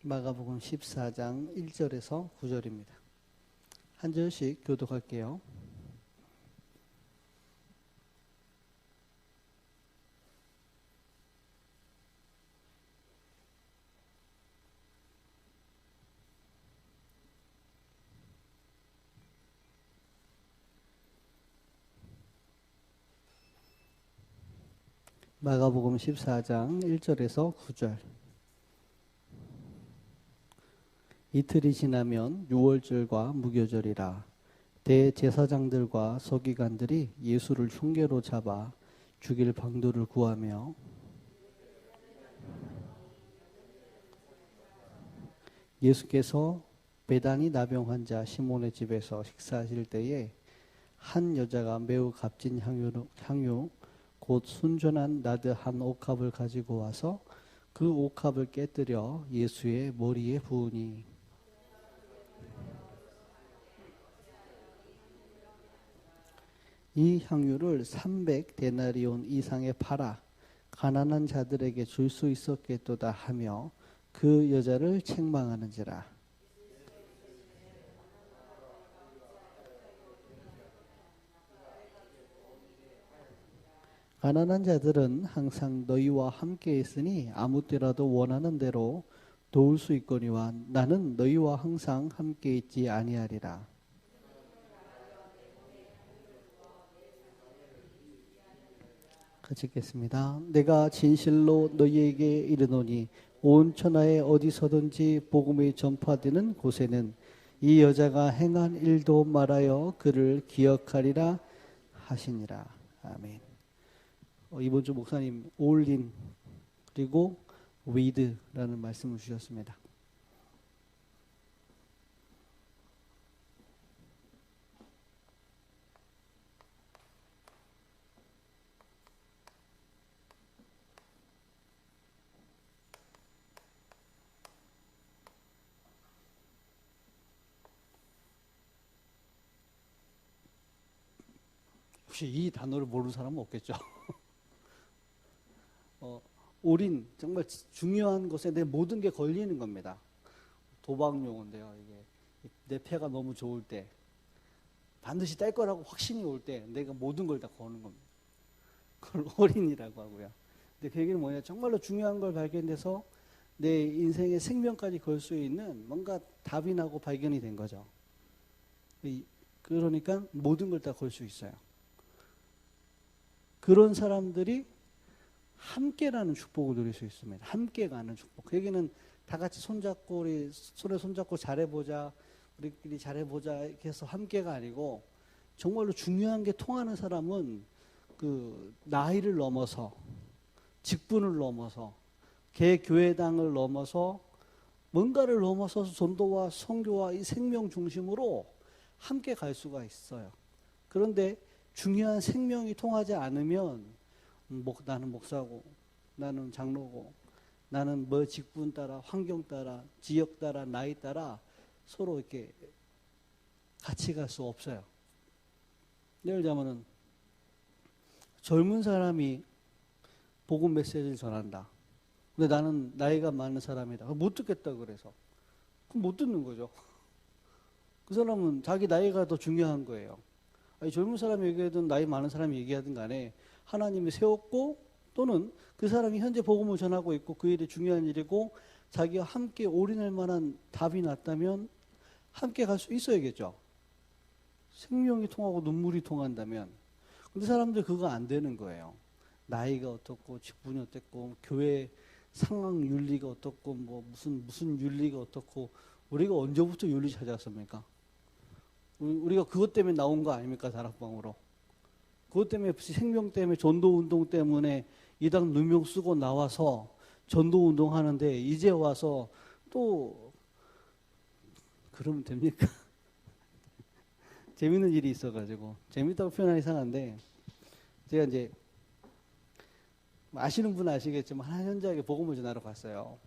마가복음 14장 1절에서 9절입니다. 한 절씩 교독할게요. 마가복음 14장 1절에서 9절. 이틀이 지나면 유월절과 무교절이라 대제사장들과 서기관들이 예수를 흉계로 잡아 죽일 방도를 구하며 예수께서 베다니 나병 환자 시몬의 집에서 식사하실 때에 한 여자가 매우 값진 향유 곧 순전한 나드 한 옥합을 가지고 와서 그 옥합을 깨뜨려 예수의 머리에 부으니 이 향유를 300데나리온 이상에 팔아 가난한 자들에게 줄 수 있었겠도다 하며 그 여자를 책망하는지라. 가난한 자들은 항상 너희와 함께 있으니 아무 때라도 원하는 대로 도울 수 있거니와 나는 너희와 항상 함께 있지 아니하리라. 같이 읽겠습니다. 내가 진실로 너희에게 이르노니 온 천하에 어디서든지 복음이 전파되는 곳에는 이 여자가 행한 일도 말하여 그를 기억하리라 하시니라. 아멘. 이번 주 목사님 올인 그리고 위드라는 말씀을 주셨습니다. 혹시 이 단어를 모르는 사람은 없겠죠? 올인 정말 중요한 것에 내 모든 게 걸리는 겁니다. 도박 용어인데요. 이게 내 패가 너무 좋을 때 반드시 딸 거라고 확신이 올 때 내가 모든 걸 다 거는 겁니다. 그걸 올인이라고 하고요. 근데 그 얘기는 뭐냐? 정말로 중요한 걸 발견해서 내 인생의 생명까지 걸 수 있는 뭔가 답이 나고 발견이 된 거죠. 그러니까 모든 걸 다 걸 수 있어요. 그런 사람들이 함께라는 축복을 누릴 수 있습니다. 함께 가는 축복. 그 얘기는 다 같이 손잡고 우리 손에 손잡고 잘해보자, 우리끼리 잘해보자 이렇게 해서 함께가 아니고 정말로 중요한 게 통하는 사람은 그 나이를 넘어서 직분을 넘어서 개교회당을 넘어서 뭔가를 넘어서서 전도와 선교와 이 생명 중심으로 함께 갈 수가 있어요. 그런데 중요한 생명이 통하지 않으면 나는 목사고 나는 장로고 나는 뭐 직분 따라 환경 따라 지역 따라 나이 따라 서로 이렇게 같이 갈 수 없어요. 예를 들자면은 젊은 사람이 복음 메시지를 전한다. 근데 나는 나이가 많은 사람이다. 못 듣겠다 그래서 그럼 못 듣는 거죠. 그 사람은 자기 나이가 더 중요한 거예요. 아니, 젊은 사람이 얘기하든 나이 많은 사람이 얘기하든 간에 하나님이 세웠고 또는 그 사람이 현재 복음을 전하고 있고 그 일이 중요한 일이고 자기와 함께 올인할 만한 답이 났다면 함께 갈 수 있어야겠죠. 생명이 통하고 눈물이 통한다면. 근데 사람들 그거 안 되는 거예요. 나이가 어떻고 직분이 어떻고 교회 상황 윤리가 어떻고 뭐 무슨 윤리가 어떻고 우리가 언제부터 윤리 찾았습니까? 우리가 그것 때문에 나온 거 아닙니까? 다락방으로. 그것 때문에 생명 때문에 전도운동 때문에 이당 누명 쓰고 나와서 전도운동 하는데 이제 와서 또 그러면 됩니까? 재밌는 일이 있어가지고 재밌다고 표현하기 이상한데 제가 이제 아시는 분은 아시겠지만 한 현장에 복음을 전하러 갔어요.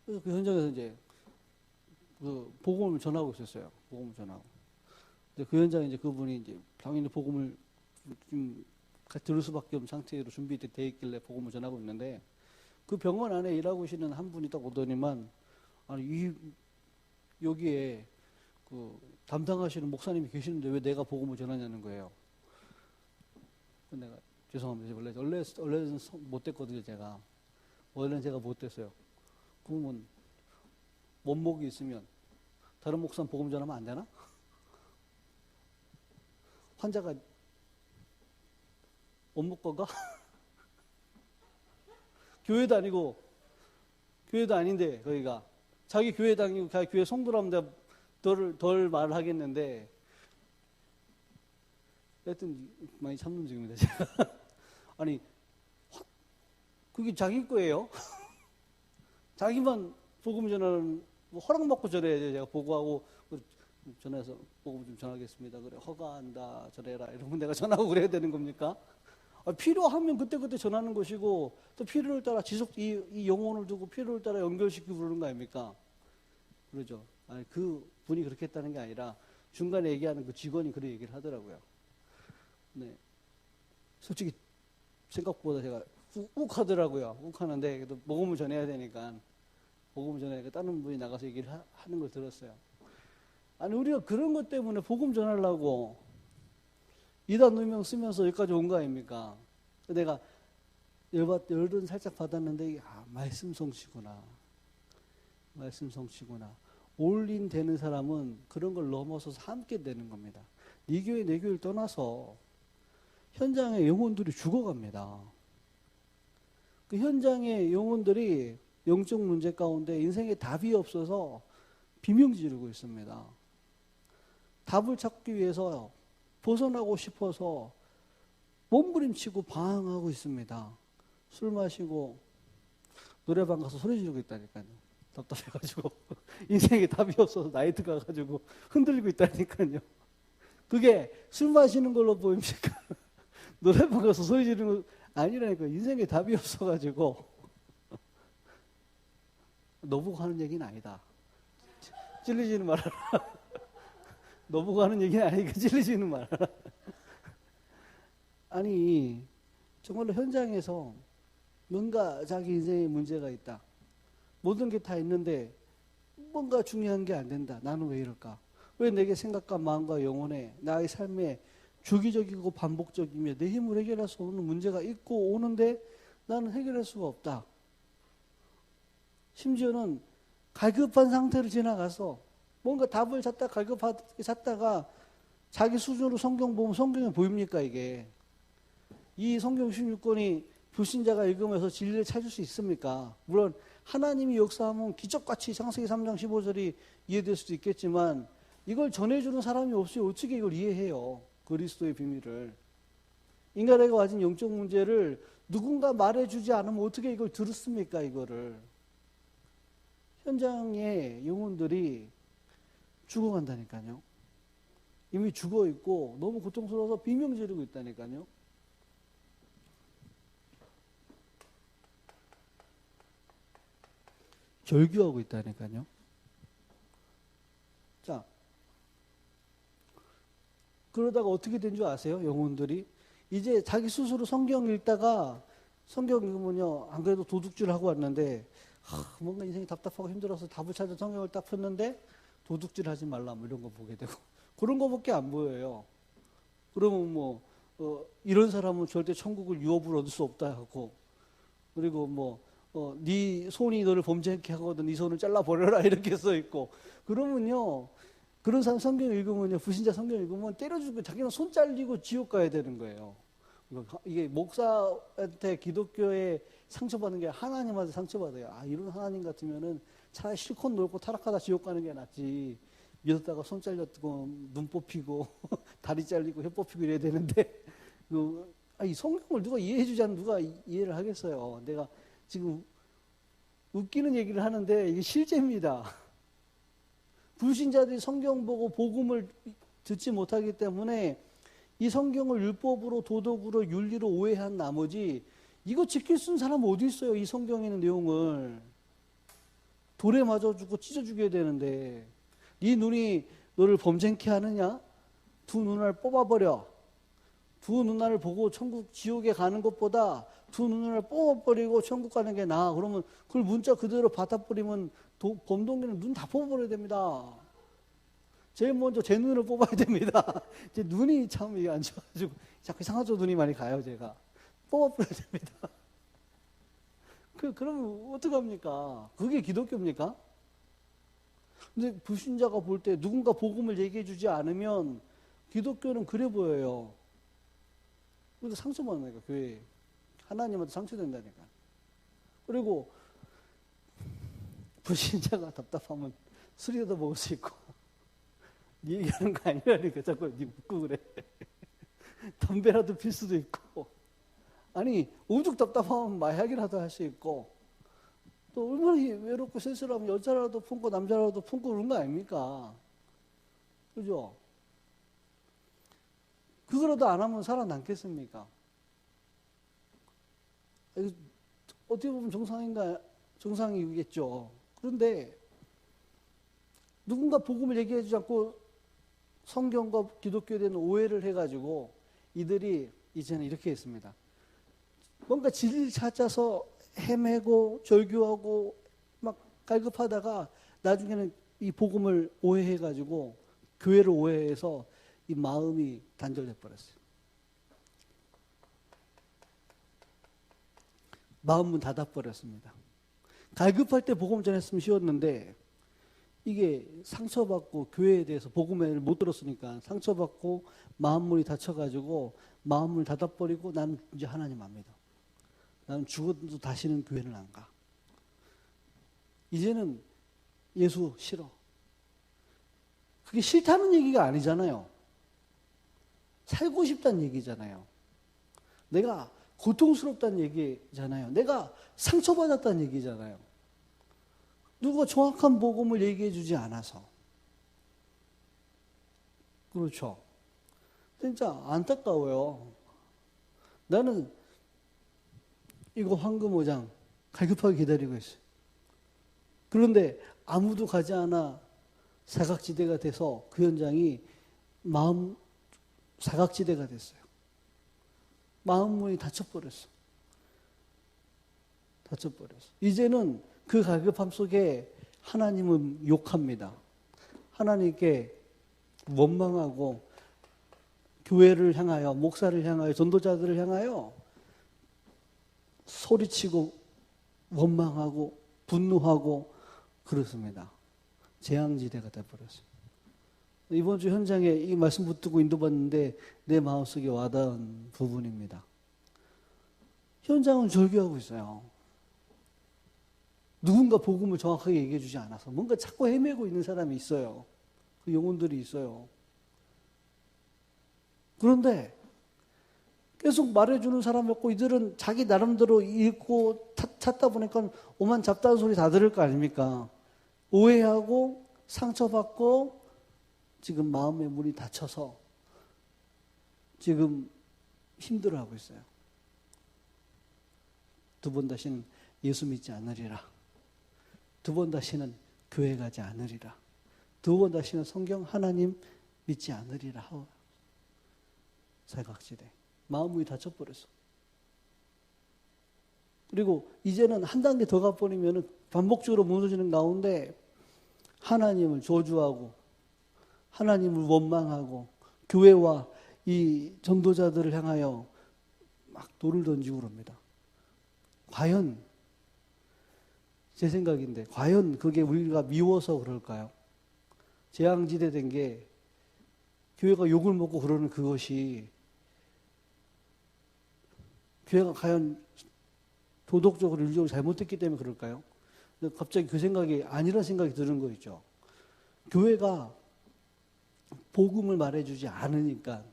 그래서 그 현장에서 이제 그 복음을 전하고 있었어요. 복음을 전하고. 근데 그 현장에 이제 그분이 이제 당연히 복음을 좀 들을 수밖에 없는 상태로 준비돼 있길래 복음을 전하고 있는데 그 병원 안에 일하고 계시는 한 분이 딱 오더니만, 아니, 여기에 그 담당하시는 목사님이 계시는데 왜 내가 복음을 전하냐는 거예요. 내가 죄송합니다. 원래는 못됐거든요, 제가. 원래는 제가 못됐어요. 그러면 원목이 있으면 다른 목사님 복음 전하면 안 되나? 환자가 원목 건가? 교회도 아니고, 교회도 아닌데, 거기가. 자기 교회 다니고, 자기 교회 성도라면 내가 덜 말을 하겠는데, 하여튼, 많이 참는 중입니다, 제가. 아니, 그게 자기 거예요. 자기만 복음 전하는, 허락받고 전해야죠. 제가 보고하고, 전해서 복음 좀 전하겠습니다. 그래, 허가한다, 전해라. 이러면 내가 전하고 그래야 되는 겁니까? 필요하면 그때그때 전하는 것이고, 또 필요를 따라 이 영혼을 두고 필요를 따라 연결시키고 그러는 거 아닙니까? 그러죠. 아니, 그 분이 그렇게 했다는 게 아니라, 중간에 얘기하는 그 직원이 그런 얘기를 하더라고요. 네. 솔직히, 생각보다 제가 욱 하더라고요. 욱 하는데, 그래도 복음을 전해야 되니까, 복음을 전하니까 다른 분이 나가서 얘기를 하는 걸 들었어요. 아니, 우리가 그런 것 때문에 복음 전하려고, 이단 누명 쓰면서 여기까지 온 거 아닙니까? 내가 열은 살짝 받았는데, 말씀 성취구나. 말씀 성취구나. 올인되는 사람은 그런 걸 넘어서서 함께 되는 겁니다. 네 교회, 내 교회를 떠나서 현장에 영혼들이 죽어갑니다. 그 현장의 영혼들이 영적 문제 가운데 인생에 답이 없어서 비명 지르고 있습니다. 답을 찾기 위해서 벗어나고 싶어서 몸부림치고 방황하고 있습니다. 술 마시고 노래방 가서 소리 지르고 있다니까요. 답답해가지고 인생에 답이 없어서 나이트 가가지고 흔들리고 있다니까요. 그게 술 마시는 걸로 보입니까? 노래방 가서 소리 지르는 거 아니라니까. 인생에 답이 없어가지고. 너보고 하는 얘기는 아니다. 찔리지는 말아라. 너보고 하는 얘기는 아니니까 찔리지는 말아라. 아니, 정말로 현장에서 뭔가 자기 인생에 문제가 있다. 모든 게 다 있는데 뭔가 중요한 게 안 된다. 나는 왜 이럴까? 왜 내게 생각과 마음과 영혼에 나의 삶에 주기적이고 반복적이며 내 힘으로 해결할 수 없는 문제가 있고 오는데 나는 해결할 수가 없다. 심지어는 갈급한 상태로 지나가서 뭔가 답을 찾다가 자기 수준으로 성경 보면 성경에 보입니까 이게? 이 성경 16권이 불신자가 읽으면서 진리를 찾을 수 있습니까? 물론 하나님이 역사하면 기적같이 창세기 3장 15절이 이해될 수도 있겠지만 이걸 전해주는 사람이 없이 어떻게 이걸 이해해요? 그리스도의 비밀을. 인간에게 가진 영적 문제를 누군가 말해주지 않으면 어떻게 이걸 들었습니까? 이거를. 현장에 영혼들이 죽어간다니까요. 이미 죽어있고 너무 고통스러워서 비명 지르고 있다니까요. 절규하고 있다니까요. 자, 그러다가 어떻게 된 줄 아세요? 영혼들이 이제 자기 스스로 성경 읽다가 성경 읽으면요, 안 그래도 도둑질하고 왔는데 뭔가 인생이 답답하고 힘들어서 답을 찾아 성경을 딱 폈는데 도둑질하지 말라 뭐 이런 거 보게 되고 그런 거밖에 안 보여요. 그러면 뭐 이런 사람은 절대 천국을 유업으로 얻을 수 없다 하고, 그리고 네 손이 너를 범죄하게 하거든 네 손을 잘라버려라 이렇게 써있고, 그러면요 그런 사람 성경 읽으면요, 불신자 성경 읽으면 때려주고 자기는 손 잘리고 지옥 가야 되는 거예요. 이게 목사한테 기독교에 상처받는 게 하나님한테 상처받아요. 이런 하나님 같으면은 차라리 실컷 놀고 타락하다 지옥 가는 게 낫지. 믿었다가 손 잘렸고 눈 뽑히고 다리 잘리고 혀 뽑히고 이래야 되는데 이 성경을 누가 이해해 주지 않으면 누가 이해를 하겠어요. 내가 지금 웃기는 얘기를 하는데 이게 실제입니다. 불신자들이 성경 보고 복음을 듣지 못하기 때문에 이 성경을 율법으로 도덕으로 윤리로 오해한 나머지 이거 지킬 수 있는 사람 어디 있어요? 이 성경에 있는 내용을 돌에 맞아 주고 찢어 죽여야 되는데 네 눈이 너를 범죄케 하느냐? 두 눈알 뽑아버려. 두 눈알을 보고 천국 지옥에 가는 것보다 두 눈을 뽑아버리고 천국 가는 게 나아. 그러면 그걸 문자 그대로 받아버리면 범동기는 눈 다 뽑아버려야 됩니다. 제일 먼저 제 눈을 뽑아야 됩니다. 제 눈이 참 이게 안 좋아가지고 자꾸 이상하죠. 눈이 많이 가요. 제가 뽑아버려야 됩니다. 그러면 어떡합니까? 그게 기독교입니까? 근데 불신자가 볼 때 누군가 복음을 얘기해 주지 않으면 기독교는 그래 보여요. 그래서 상처받는 거니까, 교회에. 하나님한테 상처된다니까. 그리고 불신자가 답답하면 술이라도 먹을 수 있고. 네 얘기하는 거 아니라니까. 자꾸 네 묻고 그래. 담배라도 필 수도 있고. 아니, 오죽 답답하면 마약이라도 할 수 있고. 또 얼마나 외롭고 쓸쓸하면 여자라도 품고 남자라도 품고 그런 거 아닙니까? 그죠? 그거라도 안 하면 살아남겠습니까? 어떻게 보면 정상이겠죠. 그런데 누군가 복음을 얘기해 주지 않고 성경과 기독교에 대한 오해를 해가지고 이들이 이제는 이렇게 했습니다. 뭔가 진리를 찾아서 헤매고 절규하고 막 갈급하다가 나중에는 이 복음을 오해해가지고 교회를 오해해서 이 마음이 단절돼 버렸어요. 마음문 닫아버렸습니다. 갈급할 때 복음 전했으면 쉬웠는데 이게 상처받고 교회에 대해서 복음을 못 들었으니까 상처받고 마음문이 닫혀가지고 마음문을 닫아버리고 나는 이제 하나님 안 믿어. 나는 죽어도 다시는 교회를 안 가. 이제는 예수 싫어. 그게 싫다는 얘기가 아니잖아요. 살고 싶다는 얘기잖아요. 내가 고통스럽다는 얘기잖아요. 내가 상처받았다는 얘기잖아요. 누가 정확한 복음을 얘기해 주지 않아서. 그렇죠. 진짜 안타까워요. 나는 이거 황금 5장 갈급하게 기다리고 있어요. 그런데 아무도 가지 않아 사각지대가 돼서 그 현장이 마음 사각지대가 됐어요. 마음문이 닫혀버렸어. 이제는 그 갈급함 속에 하나님은 욕합니다. 하나님께 원망하고 교회를 향하여, 목사를 향하여, 전도자들을 향하여 소리치고 원망하고 분노하고 그렇습니다. 재앙지대가 돼버렸어요. 이번 주 현장에 이 말씀 붙들고 인도받는데 내 마음속에 와닿은 부분입니다. 현장은 절규하고 있어요. 누군가 복음을 정확하게 얘기해 주지 않아서 뭔가 자꾸 헤매고 있는 사람이 있어요. 그 영혼들이 있어요. 그런데 계속 말해주는 사람이 없고 이들은 자기 나름대로 읽고 찾다 보니까 오만 잡다한 소리 다 들을 거 아닙니까? 오해하고 상처받고 지금 마음의 문이 닫혀서 지금 힘들어하고 있어요. 두 번 다시는 예수 믿지 않으리라. 두 번 다시는 교회 가지 않으리라. 두 번 다시는 성경 하나님 믿지 않으리라 하고 사각지대. 마음이 닫혀버렸어. 그리고 이제는 한 단계 더 가버리면 반복적으로 무너지는 가운데 하나님을 저주하고 하나님을 원망하고 교회와 이 전도자들을 향하여 막 돌을 던지고 그럽니다. 과연 제 생각인데 과연 그게 우리가 미워서 그럴까요? 재앙지대 된 게 교회가 욕을 먹고 그러는 그것이 교회가 과연 도덕적으로 윤리적으로 잘못됐기 때문에 그럴까요? 근데 갑자기 그 생각이 아니란 생각이 드는 거 있죠. 교회가 복음을 말해주지 않으니까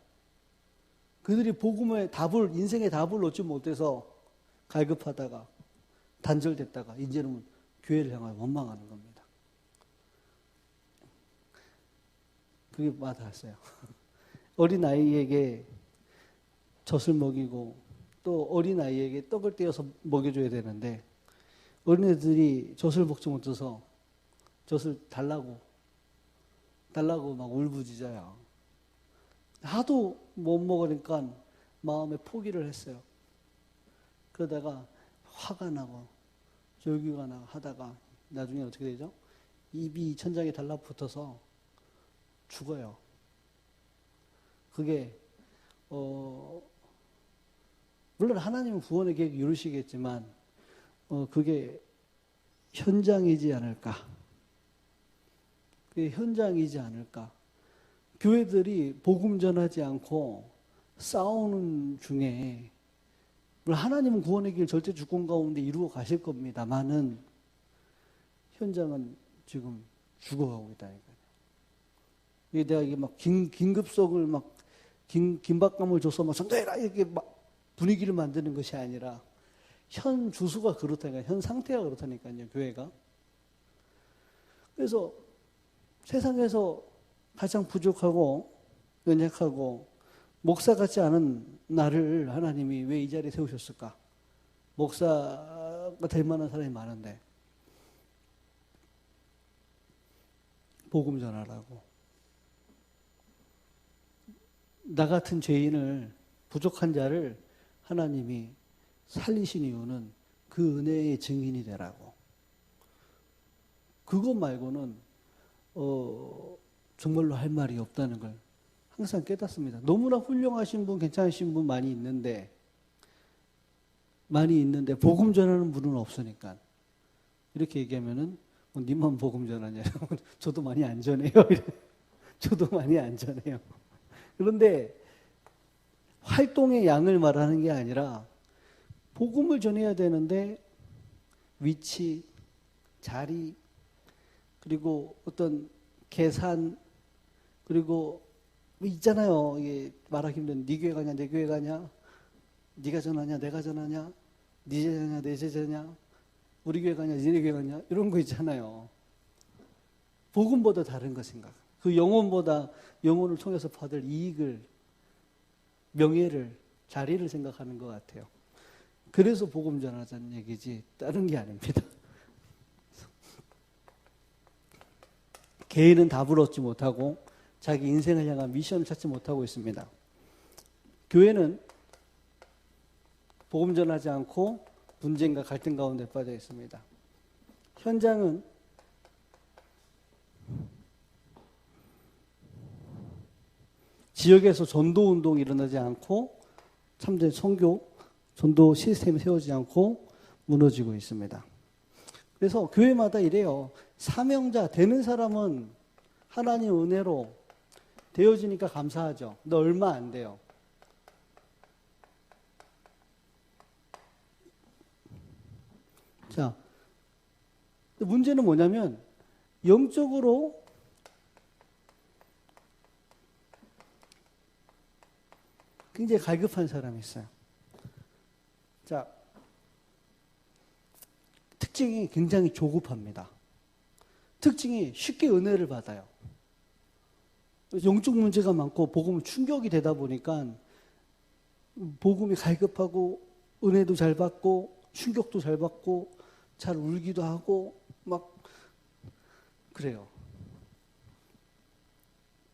그들이 복음의 답을 인생의 답을 얻지 못해서 갈급하다가 단절됐다가 이제는 교회를 향하여 원망하는 겁니다. 그게 와닿았어요. 어린아이에게 젖을 먹이고 또 어린아이에게 떡을 떼어서 먹여줘야 되는데 어린애들이 젖을 먹지 못해서 젖을 달라고 막 울부짖어요. 하도 못 먹으니까 마음에 포기를 했어요. 그러다가 화가 나고 졸기가 나고 하다가 나중에 어떻게 되죠? 입이 천장에 달라붙어서 죽어요. 그게 물론 하나님은 구원의 계획 이루시겠지만 그게 현장이지 않을까? 그게 현장이지 않을까? 교회들이 복음 전하지 않고 싸우는 중에 물론 하나님은 구원의 길 절대 주권 가운데 이루어 가실 겁니다만은 현장은 지금 죽어가고 있다니까요. 이게 내가 이게 막 긴급속을 막 긴박감을 줘서 막 전도해라 이렇게 막 분위기를 만드는 것이 아니라 현 주수가 그렇다니까, 현 상태가 그렇다니까요, 교회가. 그래서 세상에서 가장 부족하고 연약하고 목사 같지 않은 나를 하나님이 왜 이 자리에 세우셨을까? 목사가 될 만한 사람이 많은데 복음 전하라고. 나 같은 죄인을, 부족한 자를 하나님이 살리신 이유는 그 은혜의 증인이 되라고. 그것 말고는 정말로 할 말이 없다는 걸 항상 깨닫습니다. 너무나 훌륭하신 분, 괜찮으신 분 많이 있는데 복음 전하는 분은 없으니까 이렇게 얘기하면은 님만 복음 전하냐? 저도 많이 안 전해요. 저도 많이 안 전해요. 그런데 활동의 양을 말하는 게 아니라 복음을 전해야 되는데 위치, 자리, 그리고 어떤 계산, 그리고 있잖아요. 이게 말하기 힘든 네 교회 가냐, 내 교회 가냐, 네가 전하냐, 내가 전하냐, 네 제자냐, 내 제자냐, 우리 교회 가냐, 니네 교회 가냐, 이런 거 있잖아요. 복음보다 다른 거 생각. 그 영혼보다 영혼을 통해서 받을 이익을, 명예를, 자리를 생각하는 것 같아요. 그래서 복음 전하자는 얘기지 다른 게 아닙니다. 개인은 답을 얻지 못하고 자기 인생을 향한 미션을 찾지 못하고 있습니다. 교회는 복음 전하지 않고 분쟁과 갈등 가운데 빠져 있습니다. 현장은 지역에서 전도 운동이 일어나지 않고 참된 선교, 전도 시스템이 세워지지 않고 무너지고 있습니다. 그래서 교회마다 이래요. 사명자 되는 사람은 하나님 은혜로 되어지니까 감사하죠. 근데 얼마 안 돼요. 자, 문제는 뭐냐면 영적으로 굉장히 갈급한 사람이 있어요. 자, 특징이 굉장히 조급합니다. 특징이 쉽게 은혜를 받아요. 영적 문제가 많고 복음은 충격이 되다 보니까 복음이 갈급하고 은혜도 잘 받고 충격도 잘 받고 잘 울기도 하고 막 그래요.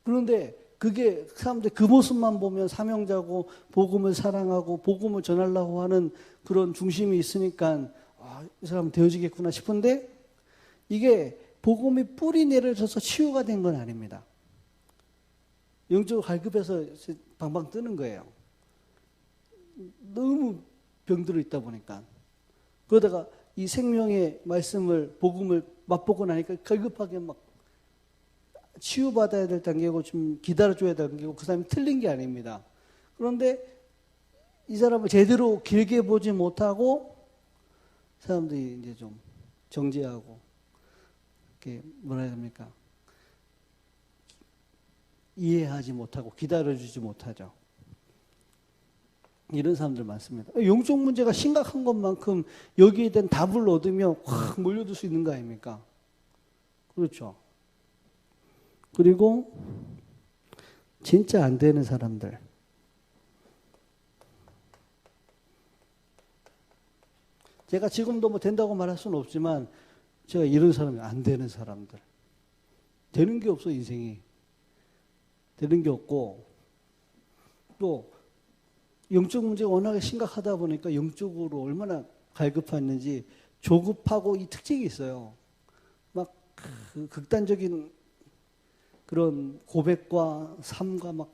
그런데 그게 사람들 그 모습만 보면 사명자고 복음을 사랑하고 복음을 전하려고 하는 그런 중심이 있으니까 이 사람은 되어지겠구나 싶은데 이게 복음이 뿌리 내려져서 치유가 된 건 아닙니다. 영적으로 갈급해서 방방 뜨는 거예요. 너무 병들어 있다 보니까. 그러다가 이 생명의 말씀을, 복음을 맛보고 나니까 갈급하게 막 치유받아야 될 단계고 좀 기다려줘야 될 단계고 그 사람이 틀린 게 아닙니다. 그런데 이 사람을 제대로 길게 보지 못하고 사람들이 이제 좀 정죄하고 이렇게 뭐라 해야 됩니까? 이해하지 못하고 기다려주지 못하죠. 이런 사람들 많습니다. 영적 문제가 심각한 것만큼 여기에 대한 답을 얻으면 확 몰려들 수 있는 거 아닙니까? 그렇죠. 그리고 진짜 안 되는 사람들. 제가 지금도 뭐 된다고 말할 수는 없지만 제가 이런 사람이 안 되는 사람들. 되는 게 없어 인생이. 되는 게 없고 또 영적 문제가 워낙에 심각하다 보니까 영적으로 얼마나 갈급했는지 조급하고 이 특징이 있어요. 막 그 극단적인 그런 고백과 삶과 막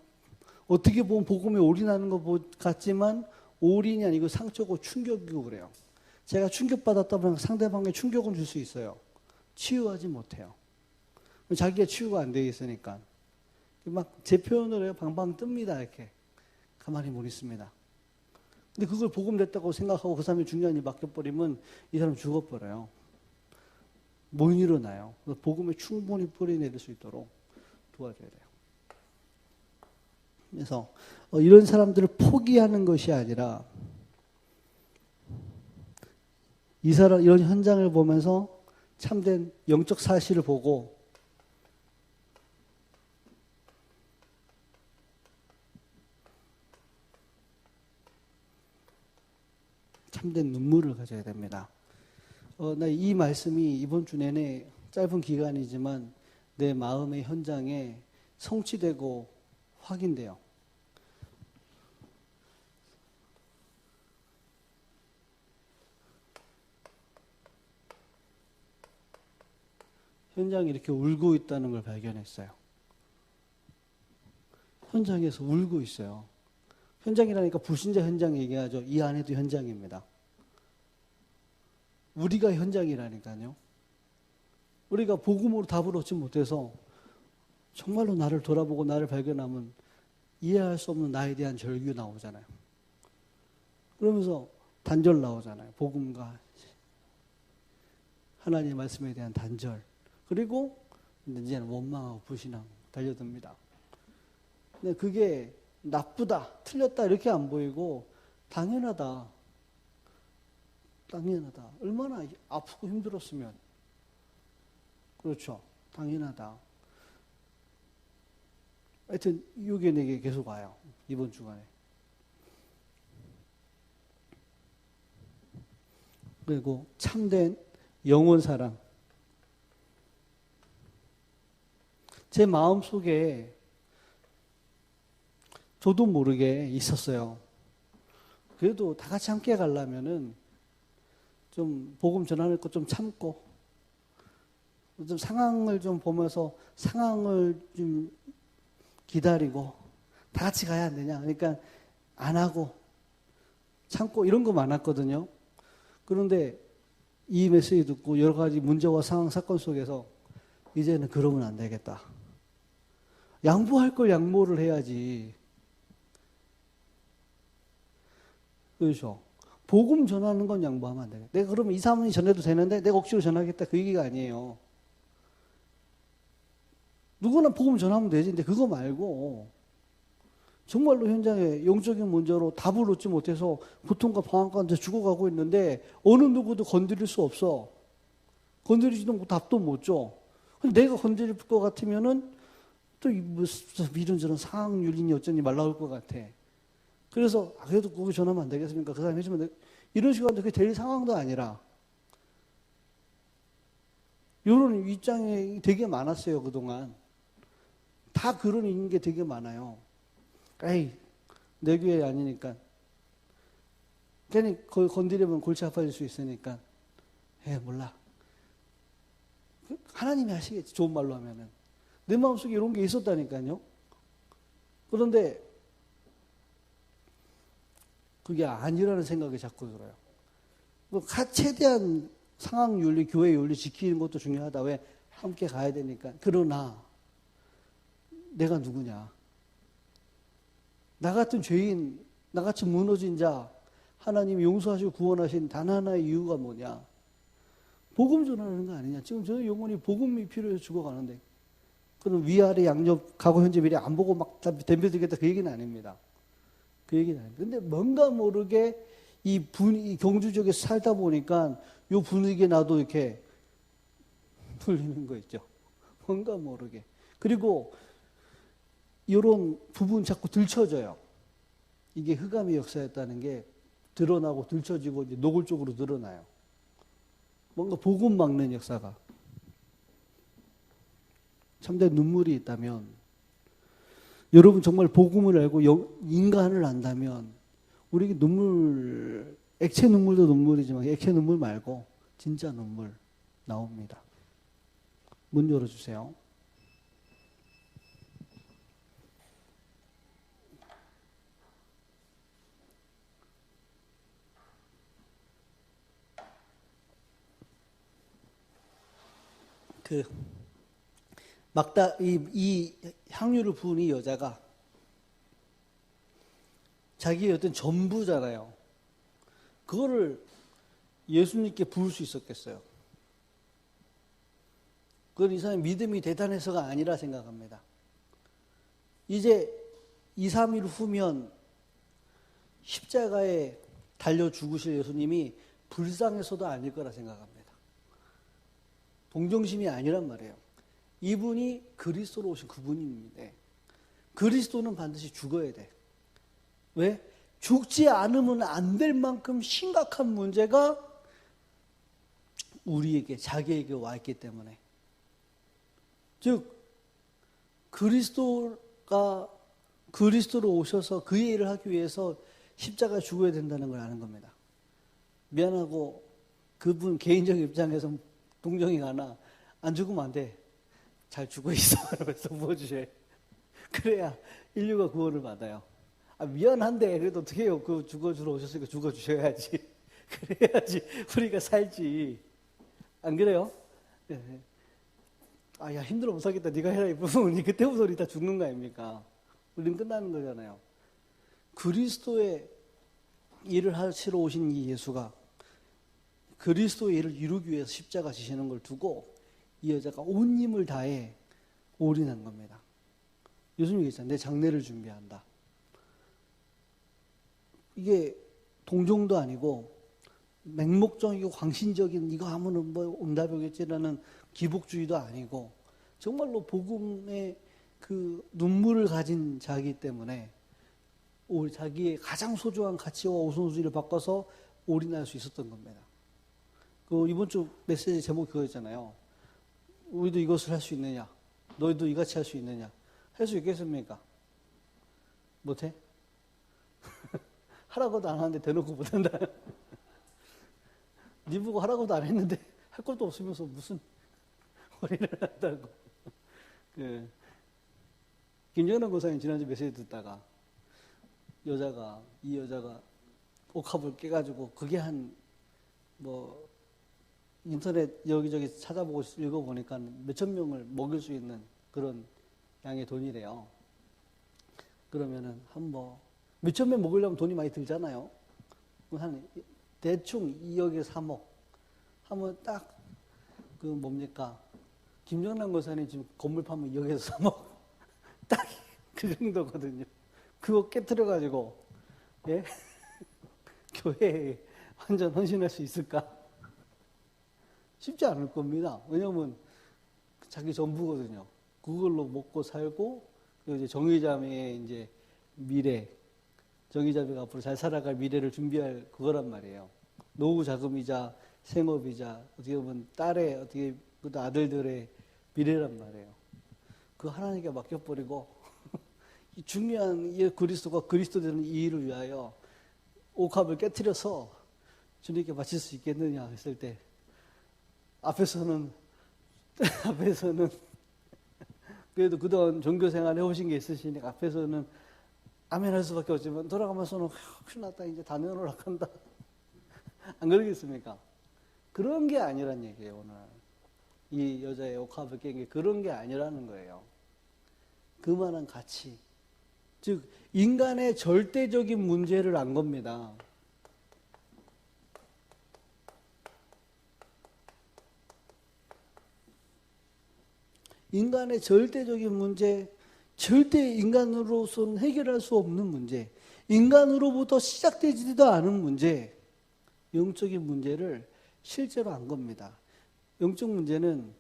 어떻게 보면 복음에 올인하는 것 같지만 올인이 아니고 상처고 충격이고 그래요. 제가 충격받았다 보면 상대방에 충격을 줄 수 있어요. 치유하지 못해요. 자기가 치유가 안 되어 있으니까. 막 제 표현을 해요. 방방 뜹니다. 이렇게. 가만히 못 있습니다. 근데 그걸 복음 됐다고 생각하고 그 사람이 중요한 일 맡겨버리면 이 사람 죽어버려요. 못 일어나요. 복음에 충분히 뿌리내릴 수 있도록 도와줘야 돼요. 그래서 이런 사람들을 포기하는 것이 아니라 이 사람 이런 현장을 보면서 참된 영적 사실을 보고 참된 눈물을 가져야 됩니다. 나 이 말씀이 이번 주 내내 짧은 기간이지만 내 마음의 현장에 성취되고 확인돼요. 현장이 이렇게 울고 있다는 걸 발견했어요. 현장에서 울고 있어요. 현장이라니까 불신자 현장 얘기하죠. 이 안에도 현장입니다. 우리가 현장이라니까요. 우리가 복음으로 답을 얻지 못해서 정말로 나를 돌아보고 나를 발견하면 이해할 수 없는 나에 대한 절규 나오잖아요. 그러면서 단절 나오잖아요. 복음과 하나님의 말씀에 대한 단절. 그리고 이제는 원망하고 불신앙 달려듭니다. 근데 그게 나쁘다, 틀렸다 이렇게 안 보이고 당연하다. 당연하다. 얼마나 아프고 힘들었으면. 그렇죠. 당연하다. 하여튼 이게 내게 계속 와요. 이번 주간에. 그리고 참된 영혼 사랑. 제 마음속에 저도 모르게 있었어요. 그래도 다 같이 함께 가려면은 좀 복음 전하는 거 좀 참고 좀 상황을 좀 보면서 상황을 좀 기다리고 다 같이 가야 안 되냐. 그러니까 안 하고 참고 이런 거 많았거든요. 그런데 이 메시지 듣고 여러 가지 문제와 상황 사건 속에서 이제는 그러면 안 되겠다. 양보할 걸 양보를 해야지. 그렇죠. 복음 전하는 건 양보하면 안 되겠다. 내가 그러면 이 사람이 전해도 되는데 내가 억지로 전하겠다 그 얘기가 아니에요. 누구나 복음 전하면 되지. 근데 그거 말고 정말로 현장에 영적인 문제로 답을 얻지 못해서 고통과 방황 가운데 죽어가고 있는데 어느 누구도 건드릴 수 없어. 건드리지도 못하고 답도 못 줘. 근데 내가 건드릴 것 같으면은 또 이런저런 상황 윤리니 어쩌니 말 나올 것 같아. 그래서 그래도 그거 전하면 안 되겠습니까? 그 사람이 해주면 이런 식으로 하는데 그게 될 상황도 아니라 이런 입장이 되게 많았어요. 그동안 다 그런 게 되게 많아요. 에이 내 교회 아니니까 괜히 거기 건드리면 골치 아파질 수 있으니까 몰라. 하나님이 하시겠지. 좋은 말로 하면은. 내 마음속에 이런 게 있었다니까요. 그런데 그게 아니라는 생각이 자꾸 들어요. 최대한 상황 윤리, 교회 윤리 지키는 것도 중요하다. 왜? 함께 가야 되니까. 그러나 내가 누구냐? 나 같은 죄인, 나같이 무너진 자, 하나님이 용서하시고 구원하신 단 하나의 이유가 뭐냐? 복음 전하는 거 아니냐? 지금 저는 영혼이 복음이 필요해서 죽어가는데 그럼 위아래 양옆 과거 현재 미래 안 보고 막 덤벼들겠다 그 얘기는 아닙니다. 그 얘기는 아닙니다. 근데 뭔가 모르게 이 경주 지역에 살다 보니까 요 분위기에 나도 이렇게 풀리는 거 있죠. 뭔가 모르게. 그리고 이런 부분 자꾸 들춰져요. 이게 흑암의 역사였다는 게 드러나고 들춰지고 이제 노골적으로 드러나요. 뭔가 복음 막는 역사가. 참된 눈물이 있다면 여러분 정말 복음을 알고 인간을 안다면 우리 눈물, 액체 눈물도 눈물이지만 액체 눈물 말고 진짜 눈물 나옵니다. 문 열어주세요. 이 향유를 부은 이 여자가 자기의 어떤 전부잖아요. 그거를 예수님께 부을 수 있었겠어요? 그건 이 사람의 믿음이 대단해서가 아니라 생각합니다. 이제 2, 3일 후면 십자가에 달려 죽으실 예수님이 불쌍해서도 아닐 거라 생각합니다. 동정심이 아니란 말이에요. 이분이 그리스도로 오신 그분인데 그리스도는 반드시 죽어야 돼. 왜? 죽지 않으면 안 될 만큼 심각한 문제가 우리에게, 자기에게 와 있기 때문에. 즉 그리스도로 오셔서 그의 일을 하기 위해서 십자가에 죽어야 된다는 걸 아는 겁니다. 미안하고 그분 개인적 입장에서 동정이 가나 안 죽으면 안 돼. 잘 죽어 있어. 그러면서 부어주셔야 해. 그래야 인류가 구원을 받아요. 미안한데 그래도 어떻게 해요? 그 죽어주러 오셨으니까 죽어주셔야지. 그래야지 우리가 살지. 안 그래요? 네. 야 힘들어 못 살겠다. 네가 해라. 이러면 그때부터 우리 다 죽는 거 아닙니까? 우리는 끝나는 거잖아요. 그리스도의 일을 하시러 오신 이 예수가 그리스도의 일을 이루기 위해서 십자가 지시는 걸 두고 이 여자가 온 힘을 다해 올인한 겁니다. 예수님이 얘기했잖아요. 내 장례를 준비한다. 이게 동정도 아니고 맹목적이고 광신적인 이거 하면은 뭐 응답이 오겠지라는 기복주의도 아니고 정말로 복음의 그 눈물을 가진 자이기 때문에 자기의 가장 소중한 가치와 우선순위를 바꿔서 올인할 수 있었던 겁니다. 이번 주 메시지 제목이 그거였잖아요. 우리도 이것을 할 수 있느냐? 너희도 이같이 할 수 있느냐? 할 수 있겠습니까? 못해? 하라고도 안 하는데 대놓고 못한다. 네 보고 하라고도 안 했는데 할 것도 없으면서 무슨 올인을 한다고. 김정남 고사님 지난주 메시지 듣다가 이 여자가 옥합을 깨가지고 그게 인터넷 여기저기 찾아보고 읽어보니까 몇천 명을 먹일 수 있는 그런 양의 돈이래요. 그러면은 몇천 명 먹으려면 돈이 많이 들잖아요. 한 대충 2억에서 3억 하면 딱 김정남 고사님 지금 건물 파면 2억에서 3억 딱 그 정도거든요. 그거 깨트려가지고 예? 교회에 완전 헌신할 수 있을까? 쉽지 않을 겁니다. 왜냐하면 자기 전부거든요. 그걸로 먹고 살고 이제 정의자매의 이제 미래, 정의자매가 앞으로 잘 살아갈 미래를 준비할 그거란 말이에요. 노후 자금이자 생업이자 어떻게 보면 딸의 어떻게 보면 아들들의 미래란 말이에요. 그거 하나님께 맡겨버리고 이 중요한 이 그리스도가 그리스도 되는 이 일을 위하여 옥합을 깨트려서 주님께 바칠 수 있겠느냐 했을 때 앞에서는 그래도 그동안 종교 생활 해오신 게 있으시니까 앞에서는 아멘 할 수밖에 없지만 돌아가면서는 큰일 났다 이제 다 내놓으락한다. 안 그러겠습니까? 그런 게 아니란 얘기예요. 오늘 이 여자의 옥합을 깬 게 그런 게 아니라는 거예요. 그만한 가치, 즉 인간의 절대적인 문제를 안 겁니다. 인간의 절대적인 문제, 절대 인간으로서는 해결할 수 없는 문제, 인간으로부터 시작되지도 않은 문제, 영적인 문제를 실제로 안 겁니다. 영적 문제는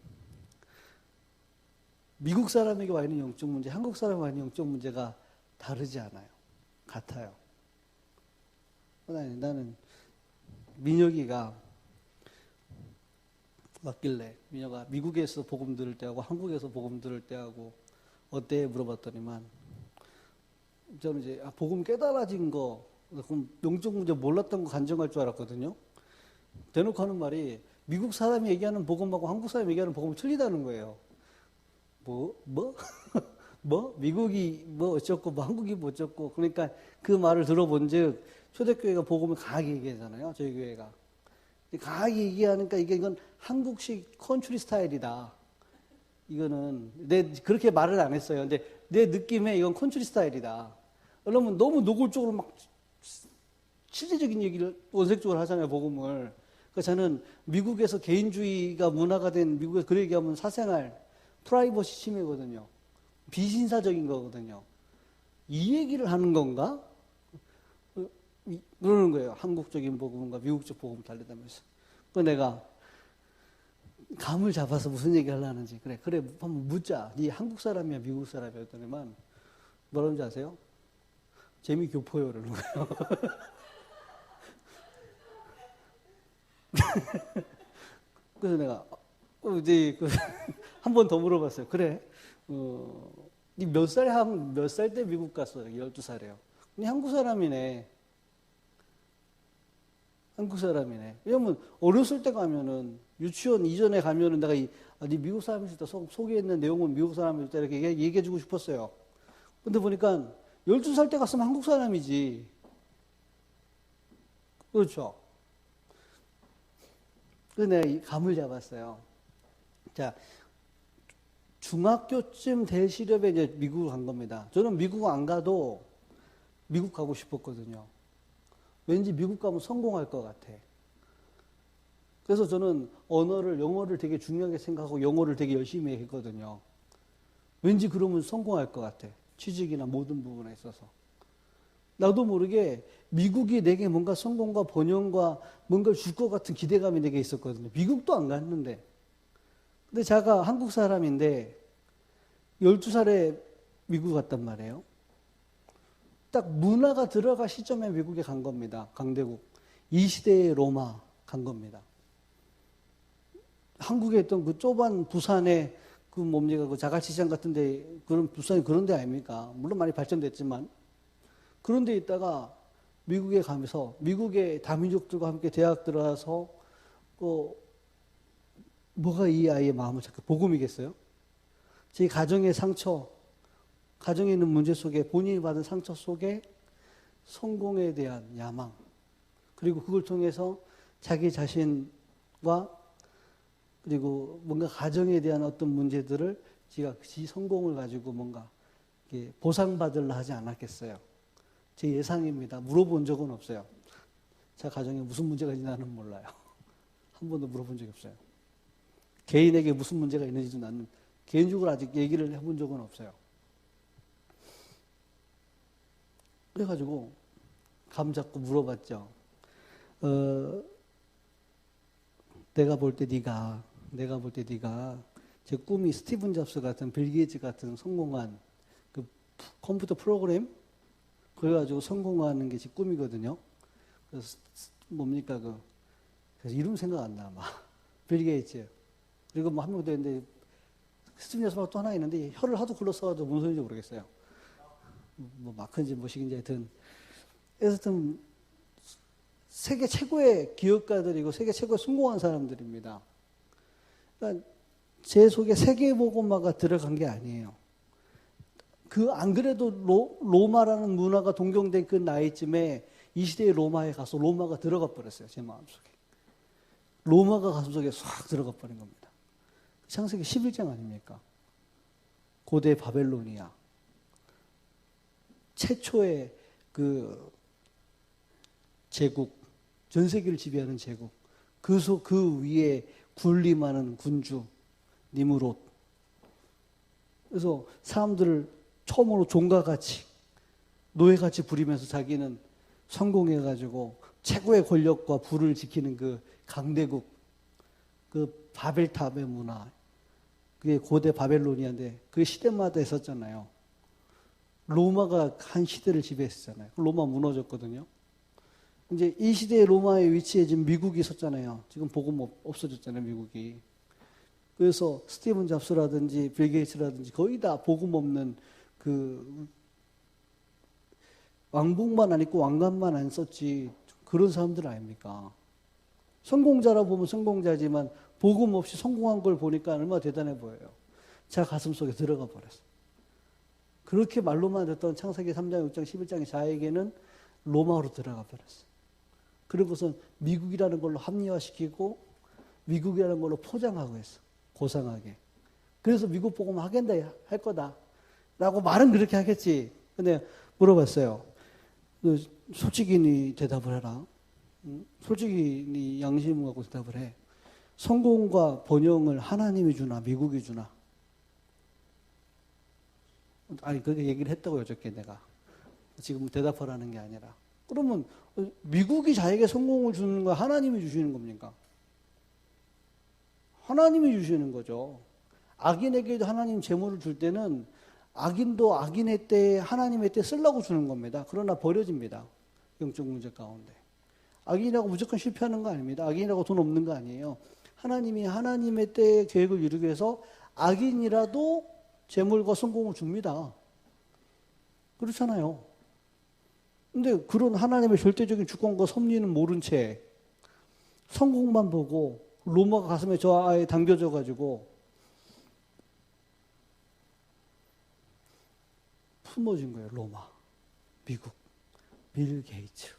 미국 사람에게 와 있는 영적 문제, 한국 사람에게 와 있는 영적 문제가 다르지 않아요. 같아요. 나는 민혁이가 왔길래 민혁아 미국에서 복음 들을 때하고 한국에서 복음 들을 때하고 어때 물어봤더니만 저는 이제 복음 깨달아진 거 그럼 영적 문제 몰랐던 거 간증할 줄 알았거든요. 대놓고 하는 말이 미국 사람이 얘기하는 복음하고 한국 사람이 얘기하는 복음이 틀리다는 거예요. 뭐? 뭐? 미국이 뭐 어쩌고, 뭐 한국이 뭐 어쩌고. 그러니까 그 말을 들어본 즉, 초대교회가 복음을 강하게 얘기하잖아요. 저희 교회가. 강하게 얘기하니까 이건 한국식 컨트리 스타일이다. 이거는, 그렇게 말을 안 했어요. 근데 내 느낌에 이건 컨트리 스타일이다. 그러면 너무 노골적으로 막 실제적인 얘기를 원색적으로 하잖아요, 복음을. 그래서 저는 미국에서 개인주의가 문화가 된 미국에서 그렇게 얘기하면 사생활, 프라이버시 침해거든요. 비신사적인 거거든요. 이 얘기를 하는 건가? 그러는 거예요. 한국적인 복음과 미국적 복음 다르다면서. 그 내가 감을 잡아서 무슨 얘기 하려는지 그래 한번 묻자. 네 한국 사람이야 미국 사람이야 했더니만 뭐라는지 아세요? 재미 교포요 그러는 거예요. 그래서 내가 이제 한 번 더 물어봤어요. 그래, 네 몇 살 때 미국 갔어? 12살이에요. 한국 사람이네. 한국 사람이네. 왜냐면 어렸을 때 가면은 유치원 이전에 가면은 내가 네 미국 사람일 때 소개했는 내용은 미국 사람일 때 이렇게 얘기해주고 싶었어요. 근데 보니까 12살 때 갔으면 한국 사람이지. 그렇죠. 그래서 내가 이 감을 잡았어요. 자, 중학교쯤 될 시렵에 이제 미국을 간 겁니다. 저는 미국 안 가도 미국 가고 싶었거든요. 왠지 미국 가면 성공할 것 같아. 그래서 저는 영어를 되게 중요하게 생각하고 영어를 되게 열심히 했거든요. 왠지 그러면 성공할 것 같아. 취직이나 모든 부분에 있어서. 나도 모르게 미국이 내게 뭔가 성공과 번영과 뭔가를 줄 것 같은 기대감이 내게 있었거든요. 미국도 안 갔는데. 근데 제가 한국 사람인데 12살에 미국 갔단 말이에요. 딱 문화가 들어갈 시점에 미국에 간 겁니다. 강대국. 이 시대의 로마 간 겁니다. 한국에 있던 그 좁은 부산에 그 자갈치장 같은데 그런 부산이 그런 데 아닙니까? 물론 많이 발전됐지만 그런 데 있다가 미국에 가면서 미국의 다민족들과 함께 대학 들어가서 뭐가 이 아이의 마음을 잡고 복음이겠어요? 제 가정의 상처, 가정에 있는 문제 속에 본인이 받은 상처 속에 성공에 대한 야망 그리고 그걸 통해서 자기 자신과 그리고 뭔가 가정에 대한 어떤 문제들을 지가 지 성공을 가지고 뭔가 보상받으려 하지 않았겠어요. 제 예상입니다. 물어본 적은 없어요. 제 가정에 무슨 문제가 있는지 나는 몰라요. 한 번도 물어본 적이 없어요. 개인에게 무슨 문제가 있는지도 나는 개인적으로 아직 얘기를 해본 적은 없어요. 그래가지고 감 잡고 물어봤죠. 내가 볼 때 네가 제 꿈이 스티븐 잡스 같은 빌 게이츠 같은 성공한 그 컴퓨터 프로그램 그래가지고 성공하는 게 제 꿈이거든요. 그래서 뭡니까 그래서 이름 생각 안 나. 빌 게이츠 그리고 뭐 한 명 더 있는데 스티븐 잡스 말고 또 하나 있는데 혀를 하도 굴러써가지고 무슨 소리인지 모르겠어요. 뭐 마크인지 뭐식인지 하여튼 어쨌든 세계 최고의 기업가들이고 세계 최고의 성공한 사람들입니다. 그러니까 제 속에 세계복음화가 들어간 게 아니에요. 안 그래도 로마라는 문화가 동경된 그 나이쯤에 이 시대의 로마에 가서 로마가 들어가 버렸어요. 제 마음속에. 로마가 가슴속에 싹 들어가 버린 겁니다. 창세기 11장 아닙니까? 고대 바벨로니아. 최초의 그 제국, 전 세계를 지배하는 제국, 그 위에 군림하는 군주, 니무롯. 그래서 사람들을 처음으로 종가같이, 노예같이 부리면서 자기는 성공해가지고 최고의 권력과 부를 지키는 그 강대국, 그 바벨탑의 문화, 그게 고대 바벨로니아인데 그 시대마다 있었잖아요. 로마가 한 시대를 지배했었잖아요. 로마 무너졌거든요. 이제 이 시대의 로마의 위치에 지금 미국이 있었잖아요. 지금 복음 없어졌잖아요, 미국이. 그래서 스티븐 잡스라든지 빌 게이츠라든지 거의 다 복음 없는 왕복만 안 입고 왕관만 안 썼지 그런 사람들 아닙니까? 성공자라 보면 성공자지만 복음 없이 성공한 걸 보니까 얼마나 대단해 보여요. 제 가슴 속에 들어가 버렸어요. 그렇게 말로만 듣던 창세기 3장, 6장, 11장의 자에게는 로마로 들어가 버렸어요. 그리고선 미국이라는 걸로 합리화시키고 미국이라는 걸로 포장하고 했어. 고상하게. 그래서 미국 복음 하겠다, 할 거다. 라고 말은 그렇게 하겠지. 근데 물어봤어요. 솔직히 네 대답을 해라. 솔직히 네 양심을 갖고 대답을 해. 성공과 번영을 하나님이 주나 미국이 주나? 아니 그렇게 얘기를 했다고요. 어저께 내가. 지금 대답하라는 게 아니라. 그러면 미국이 자에게 성공을 주는 거 하나님이 주시는 겁니까? 하나님이 주시는 거죠. 악인에게도 하나님 재물을 줄 때는 악인도 악인의 때에 하나님의 때 쓰려고 주는 겁니다. 그러나 버려집니다. 영적 문제 가운데. 악인이라고 무조건 실패하는 거 아닙니다. 악인이라고 돈 없는 거 아니에요. 하나님이 하나님의 때의 계획을 이루기 위해서 악인이라도 재물과 성공을 줍니다. 그렇잖아요. 근데 그런 하나님의 절대적인 주권과 섭리는 모른 채 성공만 보고 로마가 가슴에 저 아예 당겨져 가지고 품어진 거예요. 로마, 미국, 빌 게이츠.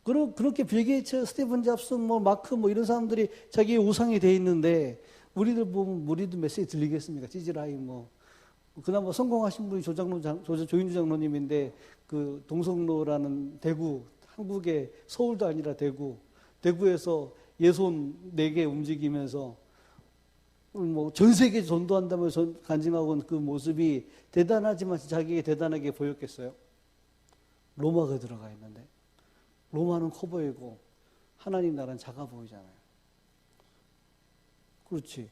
그렇게 빌 게이츠, 스티븐 잡스, 마크 이런 사람들이 자기의 우상이 돼 있는데 우리들 보면 우리도 메시지 들리겠습니까? 찌질아이 그나마 성공하신 분이 조인주 장로님인데 그 동성로라는 대구, 한국의 서울도 아니라 대구에서 예손 4개 움직이면서 전 세계 전도한다면서 간증하고 온 그 모습이 대단하지만 자기에게 대단하게 보였겠어요? 로마가 들어가 있는데 로마는 커 보이고 하나님 나라는 작아 보이잖아요. 그렇지.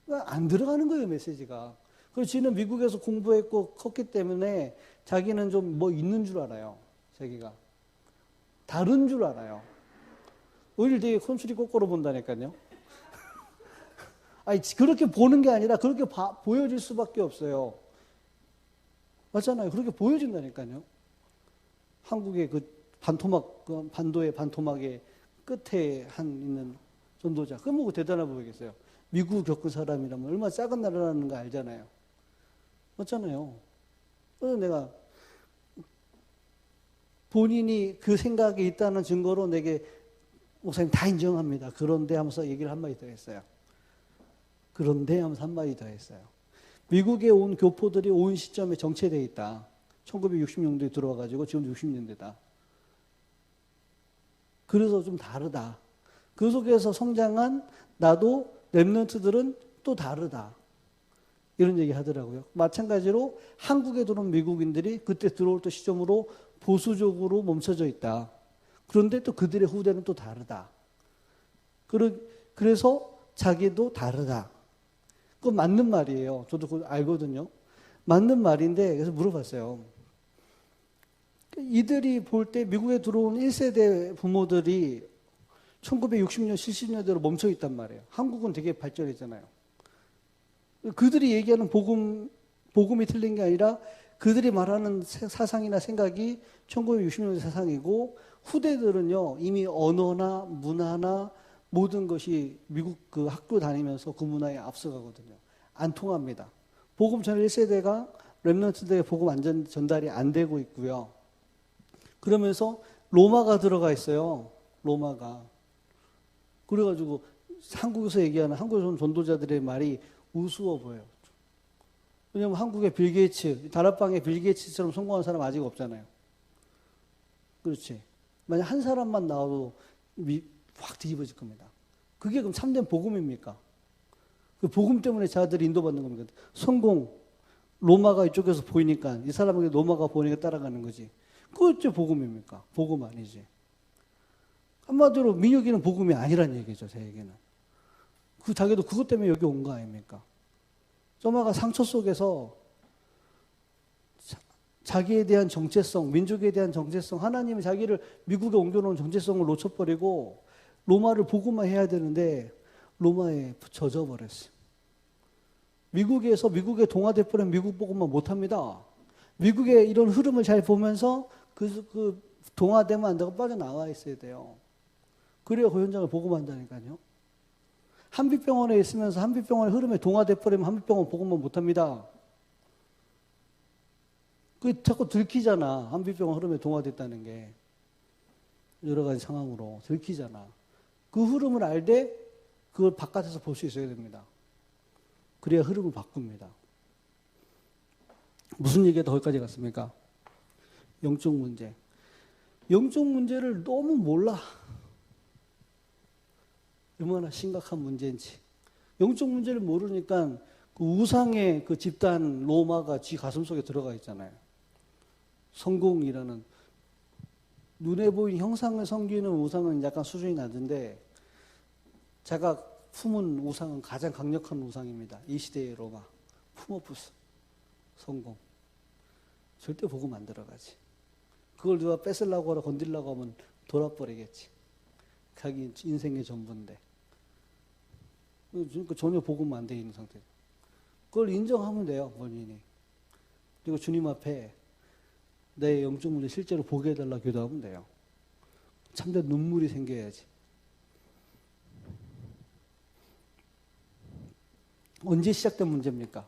안 들어가는 거예요, 메시지가. 그래서 지는 미국에서 공부했고 컸기 때문에 자기는 좀 있는 줄 알아요. 자기가. 다른 줄 알아요. 의를 되게 컨술이 거꾸로 본다니까요. 아니, 그렇게 보는 게 아니라 그렇게 보여질 수밖에 없어요. 맞잖아요. 그렇게 보여진다니까요. 한국의 반도의 반토막의 끝에 있는 전도자. 그 뭐고 대단해 보이겠어요. 미국 겪은 사람이라면 얼마나 작은 나라라는 거 알잖아요. 맞잖아요. 그래서 내가 본인이 그 생각이 있다는 증거로 내게 목사님 다 인정합니다. 그런데 하면서 얘기를 한마디 더 했어요. 그런데 하면서 한마디 더 했어요. 미국에 온 교포들이 온 시점에 정체되어 있다. 1960년도에 들어와가지고 지금 60년대다. 그래서 좀 다르다. 그 속에서 성장한 나도 랩런트들은 또 다르다. 이런 얘기 하더라고요. 마찬가지로 한국에 들어온 미국인들이 그때 들어올 때 시점으로 보수적으로 멈춰져 있다. 그런데 또 그들의 후대는 또 다르다. 그래서 자기도 다르다. 그건 맞는 말이에요. 저도 그거 알거든요. 맞는 말인데 그래서 물어봤어요. 이들이 볼 때 미국에 들어온 1세대 부모들이 1960년, 70년대로 멈춰 있단 말이에요. 한국은 되게 발전했잖아요. 그들이 얘기하는 복음이 틀린 게 아니라 그들이 말하는 사상이나 생각이 1960년대 사상이고 후대들은요, 이미 언어나 문화나 모든 것이 미국 그 학교 다니면서 그 문화에 앞서가거든요. 안 통합니다. 복음 전 1세대가 렘넌트들의 복음 완전 전달이 안 되고 있고요. 그러면서 로마가 들어가 있어요. 로마가. 그래가지고 한국에서 얘기하는 한국 전도자들의 말이 우스워 보여요. 왜냐하면 한국의 빌 게이츠, 다락방의 빌 게이츠처럼 성공한 사람 아직 없잖아요. 그렇지. 만약 한 사람만 나와도 확 뒤집어질 겁니다. 그게 그럼 참된 복음입니까? 그 복음 때문에 자들이 인도받는 겁니다. 성공, 로마가 이쪽에서 보이니까 이 사람에게 로마가 보이니까 따라가는 거지. 그거 어째 복음입니까? 복음 아니지. 한마디로 민혁이는 복음이 아니란 얘기죠. 제 얘기는. 자기도 그것 때문에 여기 온 거 아닙니까? 조마가 상처 속에서 자기에 대한 정체성, 민족에 대한 정체성, 하나님이 자기를 미국에 옮겨놓은 정체성을 놓쳐버리고 로마를 복음화 해야 되는데 로마에 젖어버렸어요. 미국에 동화돼버리면 미국 복음화 못합니다. 미국의 이런 흐름을 잘 보면서 그 동화되면 안 되고 빠져나와 있어야 돼요. 그래야 그 현장을 보고만 한다니까요. 한빛병원에 있으면서 한빛병원의 흐름에 동화돼 버리면 한빛병원 보고만 못합니다. 그게 자꾸 들키잖아. 한빛병원 흐름에 동화됐다는 게. 여러 가지 상황으로 들키잖아. 그 흐름을 알되 그걸 바깥에서 볼 수 있어야 됩니다. 그래야 흐름을 바꿉니다. 무슨 얘기가 더 거기까지 갔습니까? 영적 문제. 영적 문제를 너무 몰라. 얼마나 심각한 문제인지. 영적 문제를 모르니까 그 우상의 그 집단 로마가 지 가슴속에 들어가 있잖아요. 성공이라는 눈에 보이는 형상을 섬기는 우상은 약간 수준이 낮은데 자가 품은 우상은 가장 강력한 우상입니다. 이 시대의 로마. 품어부스. 성공. 절대 복음 안 들어가지. 그걸 누가 뺏으려고 하라 건들려고 하면 돌아버리겠지. 자기 인생의 전부인데. 그러니까 전혀 복음 안 돼 있는 상태. 그걸 인정하면 돼요, 본인이. 그리고 주님 앞에 내 영적 문제 실제로 보게 해달라 기도하면 돼요. 참된 눈물이 생겨야지. 언제 시작된 문제입니까?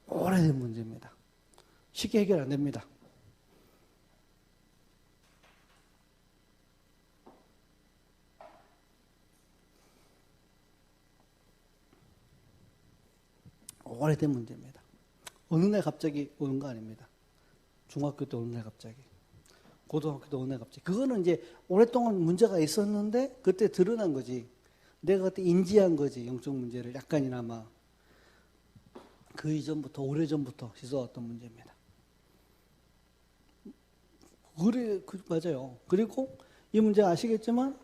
오래된 문제입니다. 쉽게 해결 안 됩니다. 오래된 문제입니다. 어느 날 갑자기 오는 거 아닙니다. 중학교 때 어느 날 갑자기. 고등학교 때 어느 날 갑자기. 그거는 이제 오랫동안 문제가 있었는데 그때 드러난 거지. 내가 그때 인지한 거지. 영적 문제를 약간이나마. 그 이전부터 오래전부터 있어왔던 문제입니다. 맞아요. 그리고 이 문제 아시겠지만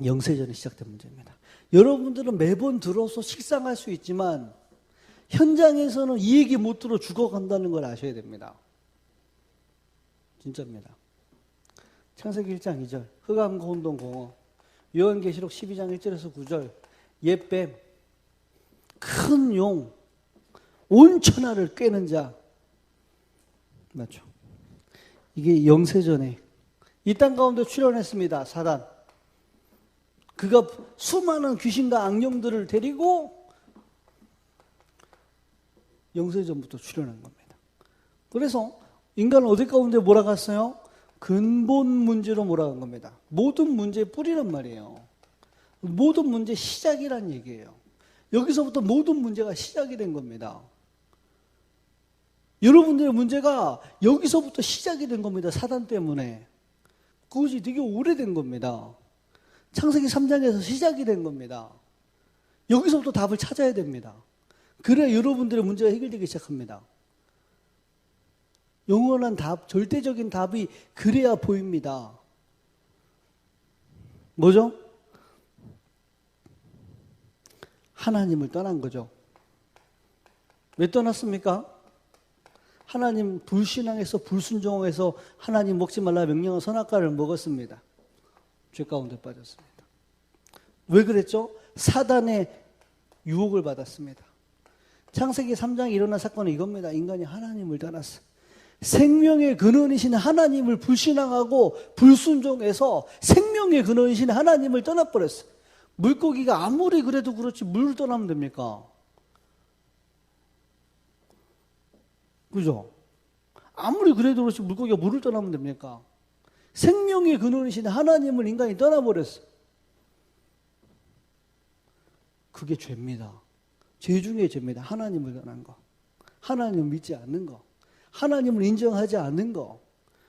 영세전에 시작된 문제입니다. 여러분들은 매번 들어서 식상할 수 있지만 현장에서는 이 얘기 못 들어 죽어간다는 걸 아셔야 됩니다. 진짜입니다. 창세기 1장 2절 흑암과 혼돈 공허 요한계시록 12장 1절에서 9절 옛뱀 큰 용 온 천하를 꿰는 자 맞죠? 이게 영세전에 이 땅 가운데 출현했습니다. 사단 그가 수많은 귀신과 악령들을 데리고 영세전부터 출현한 겁니다. 그래서 인간은 어디 가운데 몰아갔어요? 근본 문제로 몰아간 겁니다. 모든 문제의 뿌리란 말이에요. 모든 문제의 시작이란 얘기예요. 여기서부터 모든 문제가 시작이 된 겁니다. 여러분들의 문제가 여기서부터 시작이 된 겁니다. 사단 때문에. 그것이 되게 오래된 겁니다. 창세기 3장에서 시작이 된 겁니다. 여기서부터 답을 찾아야 됩니다. 그래야 여러분들의 문제가 해결되기 시작합니다. 영원한 답, 절대적인 답이 그래야 보입니다. 뭐죠? 하나님을 떠난 거죠. 왜 떠났습니까? 하나님 불신앙해서 불순종해서 하나님 먹지 말라 명령한 선악과를 먹었습니다. 죄 가운데 빠졌습니다. 왜 그랬죠? 사단의 유혹을 받았습니다. 창세기 3장에 일어난 사건은 이겁니다. 인간이 하나님을 떠났어. 생명의 근원이신 하나님을 불신앙하고 불순종해서 생명의 근원이신 하나님을 떠나버렸어요. 물고기가 아무리 그래도 그렇지 물을 떠나면 됩니까? 그죠? 아무리 그래도 그렇지 물고기가 물을 떠나면 됩니까? 생명의 근원이신 하나님을 인간이 떠나버렸어요. 그게 죄입니다. 죄 중에 죄입니다. 하나님을 떠난 거. 하나님을 믿지 않는 거. 하나님을 인정하지 않는 거.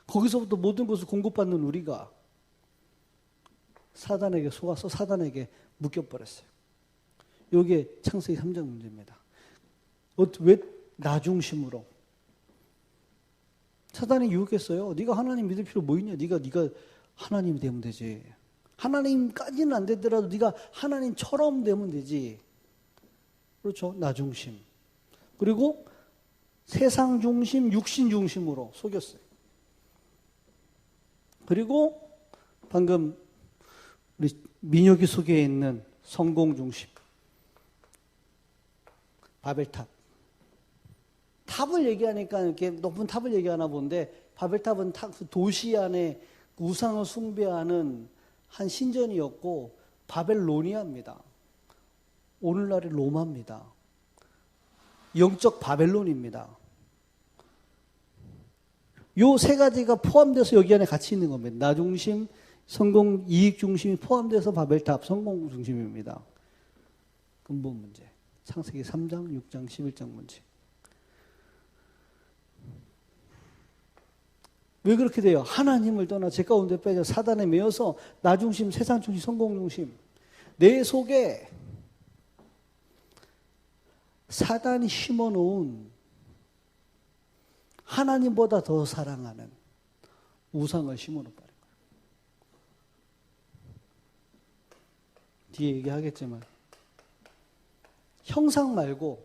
거기서부터 모든 것을 공급받는 우리가 사단에게 속아서 사단에게 묶여버렸어요. 이게 창세기 3장 문제입니다. 왜 나 중심으로? 사단이 유혹했어요. 네가 하나님 믿을 필요 뭐 있냐? 네가 하나님이 되면 되지. 하나님까지는 안 되더라도 네가 하나님처럼 되면 되지. 그렇죠? 나 중심. 그리고 세상 중심, 육신 중심으로 속였어요. 그리고 방금 우리 민혁이 소개해 있는 성공 중심, 바벨탑. 탑을 얘기하니까 이렇게 높은 탑을 얘기하나 본데, 바벨탑은 도시 안에 우상을 숭배하는 한 신전이었고, 바벨로니아입니다. 오늘날의 로마입니다. 영적 바벨론입니다. 요 세 가지가 포함돼서 여기 안에 같이 있는 겁니다. 나 중심, 성공, 이익 중심이 포함돼서 바벨탑, 성공 중심입니다. 근본 문제. 창세기 3장, 6장, 11장 문제. 왜 그렇게 돼요? 하나님을 떠나 제 가운데 빼져 사단에 매여서 나 중심, 세상 중심, 성공 중심. 내 속에 사단이 심어놓은 하나님보다 더 사랑하는 우상을 심어놓은 거예요. 뒤에 얘기하겠지만 형상 말고,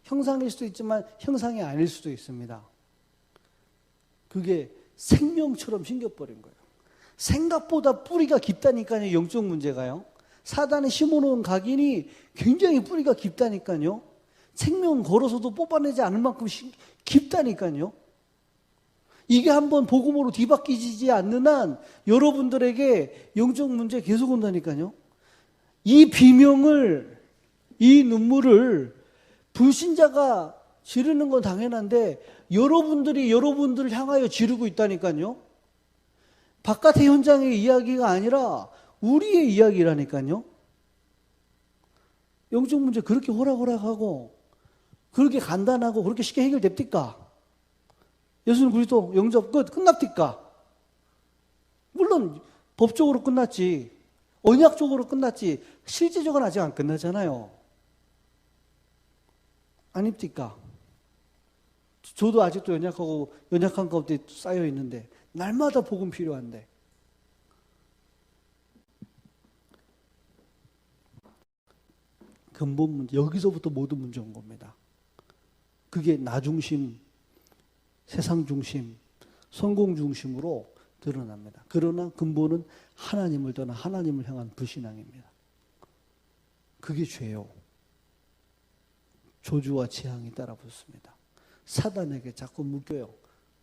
형상일 수도 있지만 형상이 아닐 수도 있습니다. 그게 생명처럼 생겨버린 거예요. 생각보다 뿌리가 깊다니까요. 영적 문제가요. 사단이 심어놓은 각인이 굉장히 뿌리가 깊다니까요. 생명 걸어서도 뽑아내지 않을 만큼 깊다니까요. 이게 한번 복음으로 뒤바뀌지 않는 한 여러분들에게 영적 문제 계속 온다니까요. 이 비명을, 이 눈물을 불신자가 지르는 건 당연한데 여러분들이 여러분들을 향하여 지르고 있다니까요. 바깥의 현장의 이야기가 아니라 우리의 이야기라니까요. 영적 문제 그렇게 호락호락하고 그렇게 간단하고 그렇게 쉽게 해결됩니까? 예수님 그리스도 영접 끝납니까? 물론 법적으로 끝났지, 언약적으로 끝났지, 실제적으로 아직 안 끝나잖아요. 아닙니까? 저도 아직도 연약한 가운데 쌓여 있는데 날마다 복음 필요한데. 근본 문제, 여기서부터 모든 문제 온 겁니다. 그게 나 중심, 세상 중심, 성공 중심으로 드러납니다. 그러나 근본은 하나님을 떠나 하나님을 향한 불신앙입니다. 그게 죄요. 조주와 재앙이 따라붙습니다. 사단에게 자꾸 묶여요.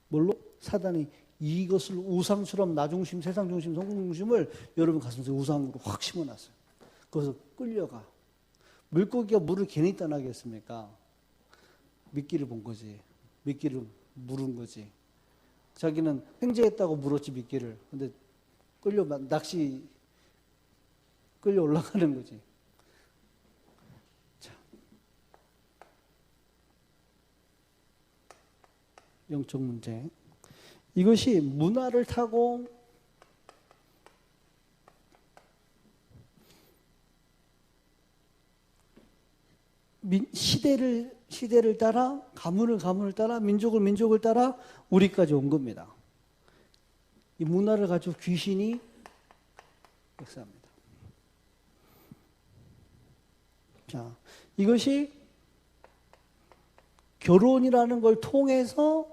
뭘로? 사단이 이것을 우상처럼 나 중심, 세상 중심, 성공 중심을 여러분 가슴속에 우상으로 확 심어놨어요. 그래서 끌려가. 물고기가 물을 괜히 떠나겠습니까? 미끼를 본 거지. 미끼를 물은 거지. 자기는 횡재했다고 물었지, 미끼를. 근데 낚시 끌려 올라가는 거지. 자. 영적 문제. 이것이 문화를 타고 시대를 따라, 가문을 따라, 민족을 따라 우리까지 온 겁니다. 이 문화를 가지고 귀신이 역사합니다. 자, 이것이 결혼이라는 걸 통해서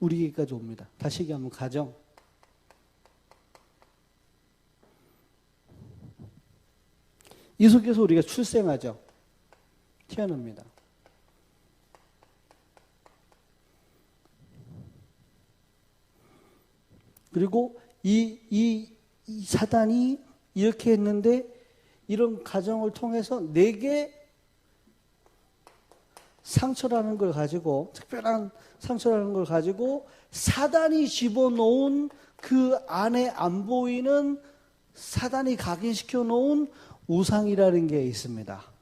우리에게까지 옵니다. 다시 얘기하면 가정. 이 속에서 우리가 출생하죠. 태어납니다. 그리고 이 사단이 이렇게 했는데 이런 가정을 통해서 내게 상처라는 걸 가지고, 특별한 상처라는 걸 가지고 사단이 집어넣은 그 안에 안 보이는, 사단이 각인시켜 놓은 우상이라는 게 있습니다.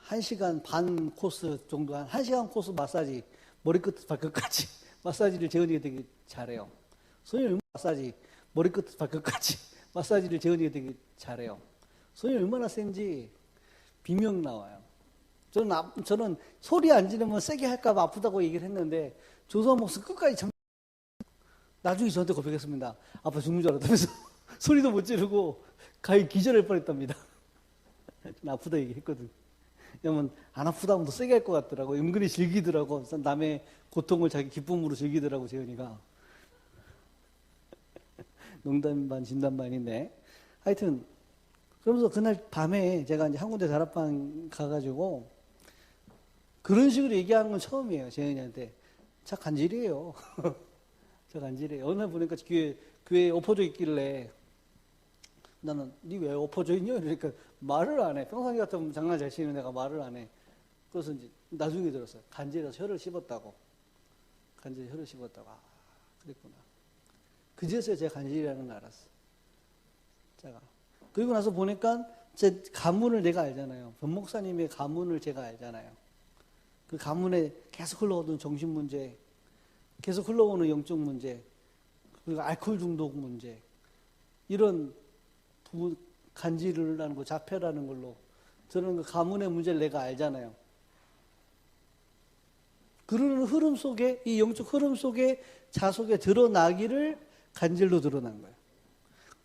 1시간 반 코스 정도, 한 1시간 코스 마사지, 머리끝 발끝까지 마사지를 재현이가 되게 잘해요. 선생님 마사지, 머리끝 발끝까지 마사지를 재현이가 되게 잘해요. 선생님 얼마나 센지 비명 나와요. 저는 소리 안 지르면 세게 할까 봐 아프다고 얘기를 했는데 조선 목사 끝까지 나중에 저한테 고백했습니다. 아빠 죽는 줄 알았다면서 소리도 못 지르고 가히 기절할 뻔했답니다. 아프다 얘기했거든. 왜냐면 안 아프다면 더 세게 할 것 같더라고. 은근히 즐기더라고. 남의 고통을 자기 기쁨으로 즐기더라고, 재현이가. 농담 반 진담 반인데. 하여튼 그러면서 그날 밤에 제가 이제 한 군데 다락방 가가지고 그런 식으로 얘기하는 건 처음이에요, 재현이한테. 자, 간질이에요. 자, 간질이에요. 어느 날 보니까 교회에 엎어져 있길래 나는 니 왜 엎어져 있냐? 그러니까 말을 안 해. 평상시 같으면 장난 잘 치는 애가 말을 안 해. 그래서 이제 나중에 들었어요. 간질에서 혀를 씹었다고. 간질에 혀를 씹었다고. 아, 그랬구나. 그제서야 제가 간질이라는 걸 알았어. 제가. 그리고 나서 보니까 제 가문을 내가 알잖아요. 변 목사님의 가문을 제가 알잖아요. 그 가문에 계속 흘러오던 정신 문제, 계속 흘러오는 영적 문제, 그리고 알코올 중독 문제, 이런 간질을 하는 거, 자폐라는 걸로 저는 그 가문의 문제를 내가 알잖아요. 그러는 흐름 속에, 이 영적 흐름 속에 자속에 드러나기를 간질로 드러난 거예요.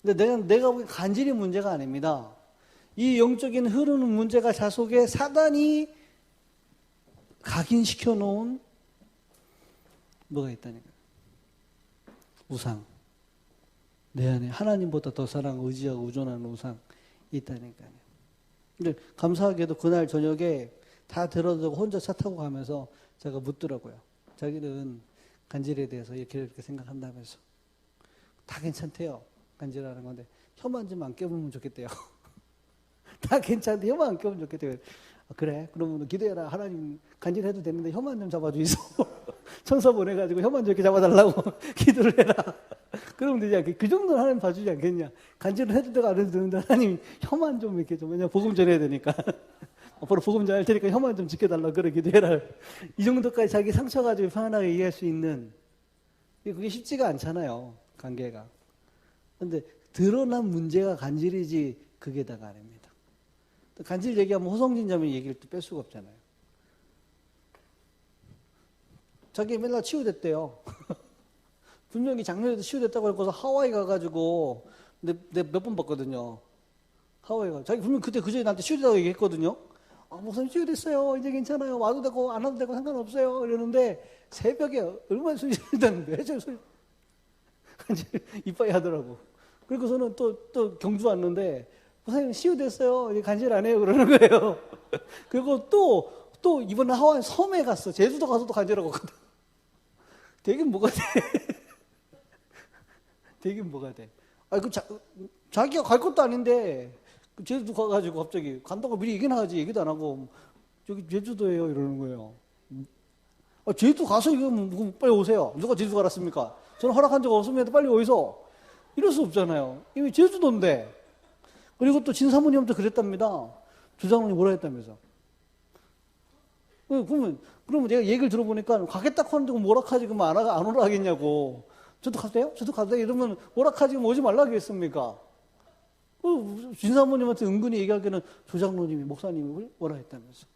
근데 내가 보기엔 간질이 문제가 아닙니다. 이 영적인 흐르는 문제가 자속에 사단이 각인시켜 놓은 뭐가 있다니까요. 우상. 내 안에 하나님보다 더 사랑, 의지하고 의존하는 우상이 있다니까요. 근데 감사하게도 그날 저녁에 다 들어두고 혼자 차 타고 가면서 제가 묻더라고요. 자기는 간질에 대해서 이렇게 생각한다면서. 다 괜찮대요. 간질하는 건데 혀만 좀 안 깨물면 좋겠대요. 다 괜찮은데 혀만 안 깨물면 좋겠대요. 아, 그래? 그러면 기도해라. 하나님 간질해도 되는데 혀만 좀 잡아주이소. 천사 보내가지고 혀만 좀 이렇게 잡아달라고 기도를 해라. 그러면 되지 않겠? 그 정도는 하나님 봐주지 않겠냐? 간질을 해도 되고 안 해도 되는데 하나님 혀만 좀 이렇게 좀, 왜냐면 복음 전해야 되니까. 앞으로 복음 전할 테니까 혀만 좀 지켜달라고 그래 기도해라. 이 정도까지 자기 상처 가지고 편안하게 이해할 수 있는, 그게 쉽지가 않잖아요. 관계가. 근데 드러난 문제가 간질이지 그게 다가 아닙니다. 간질 얘기하면 호성진 자매 얘기를 또 뺄 수가 없잖아요. 자기 맨날 치유됐대요. 분명히 작년에도 치유됐다고 해서 하와이 가가지고 내가 몇 번 봤거든요. 하와이 가. 자기 분명 그때 그전에 나한테 치유됐다고 얘기했거든요. 아, 목사님 치유됐어요. 이제 괜찮아요. 와도 되고 안 와도 되고 상관없어요. 이러는데 새벽에 얼마나 소리쳤는데 이빠이 하더라고. 그리고서는 또 경주 왔는데 목사님 치유됐어요. 이제 간질 안 해요. 그러는 거예요. 그리고 또 이번에 하와이 섬에 갔어. 제주도 가서도 간질하고 갔거든. 되긴 뭐가 돼. 되긴 뭐가 돼. 아니, 자기가 갈 것도 아닌데, 제주도 가가지고 갑자기 간다고 미리 얘기나 하지, 얘기도 안 하고, 저기 제주도예요, 이러는 거예요. 아, 제주도 가서 이거 빨리 오세요. 누가 제주도 가랐습니까? 저는 허락한 적 없으면 빨리 오이소. 이럴 수 없잖아요. 이미 제주도인데. 그리고 또 진사모님도 그랬답니다. 주장로님 뭐라 했다면서. 그러면 내가 얘기를 들어보니까 가겠다고 하는데 뭐라 하지, 그러면 안 오라 하겠냐고. 저도 가도 돼요? 저도 가도 돼요? 이러면 뭐라 하지, 오지 말라 하겠습니까? 진사모님한테 은근히 얘기하기에는 조장로님이, 목사님이 뭐라 했다면서.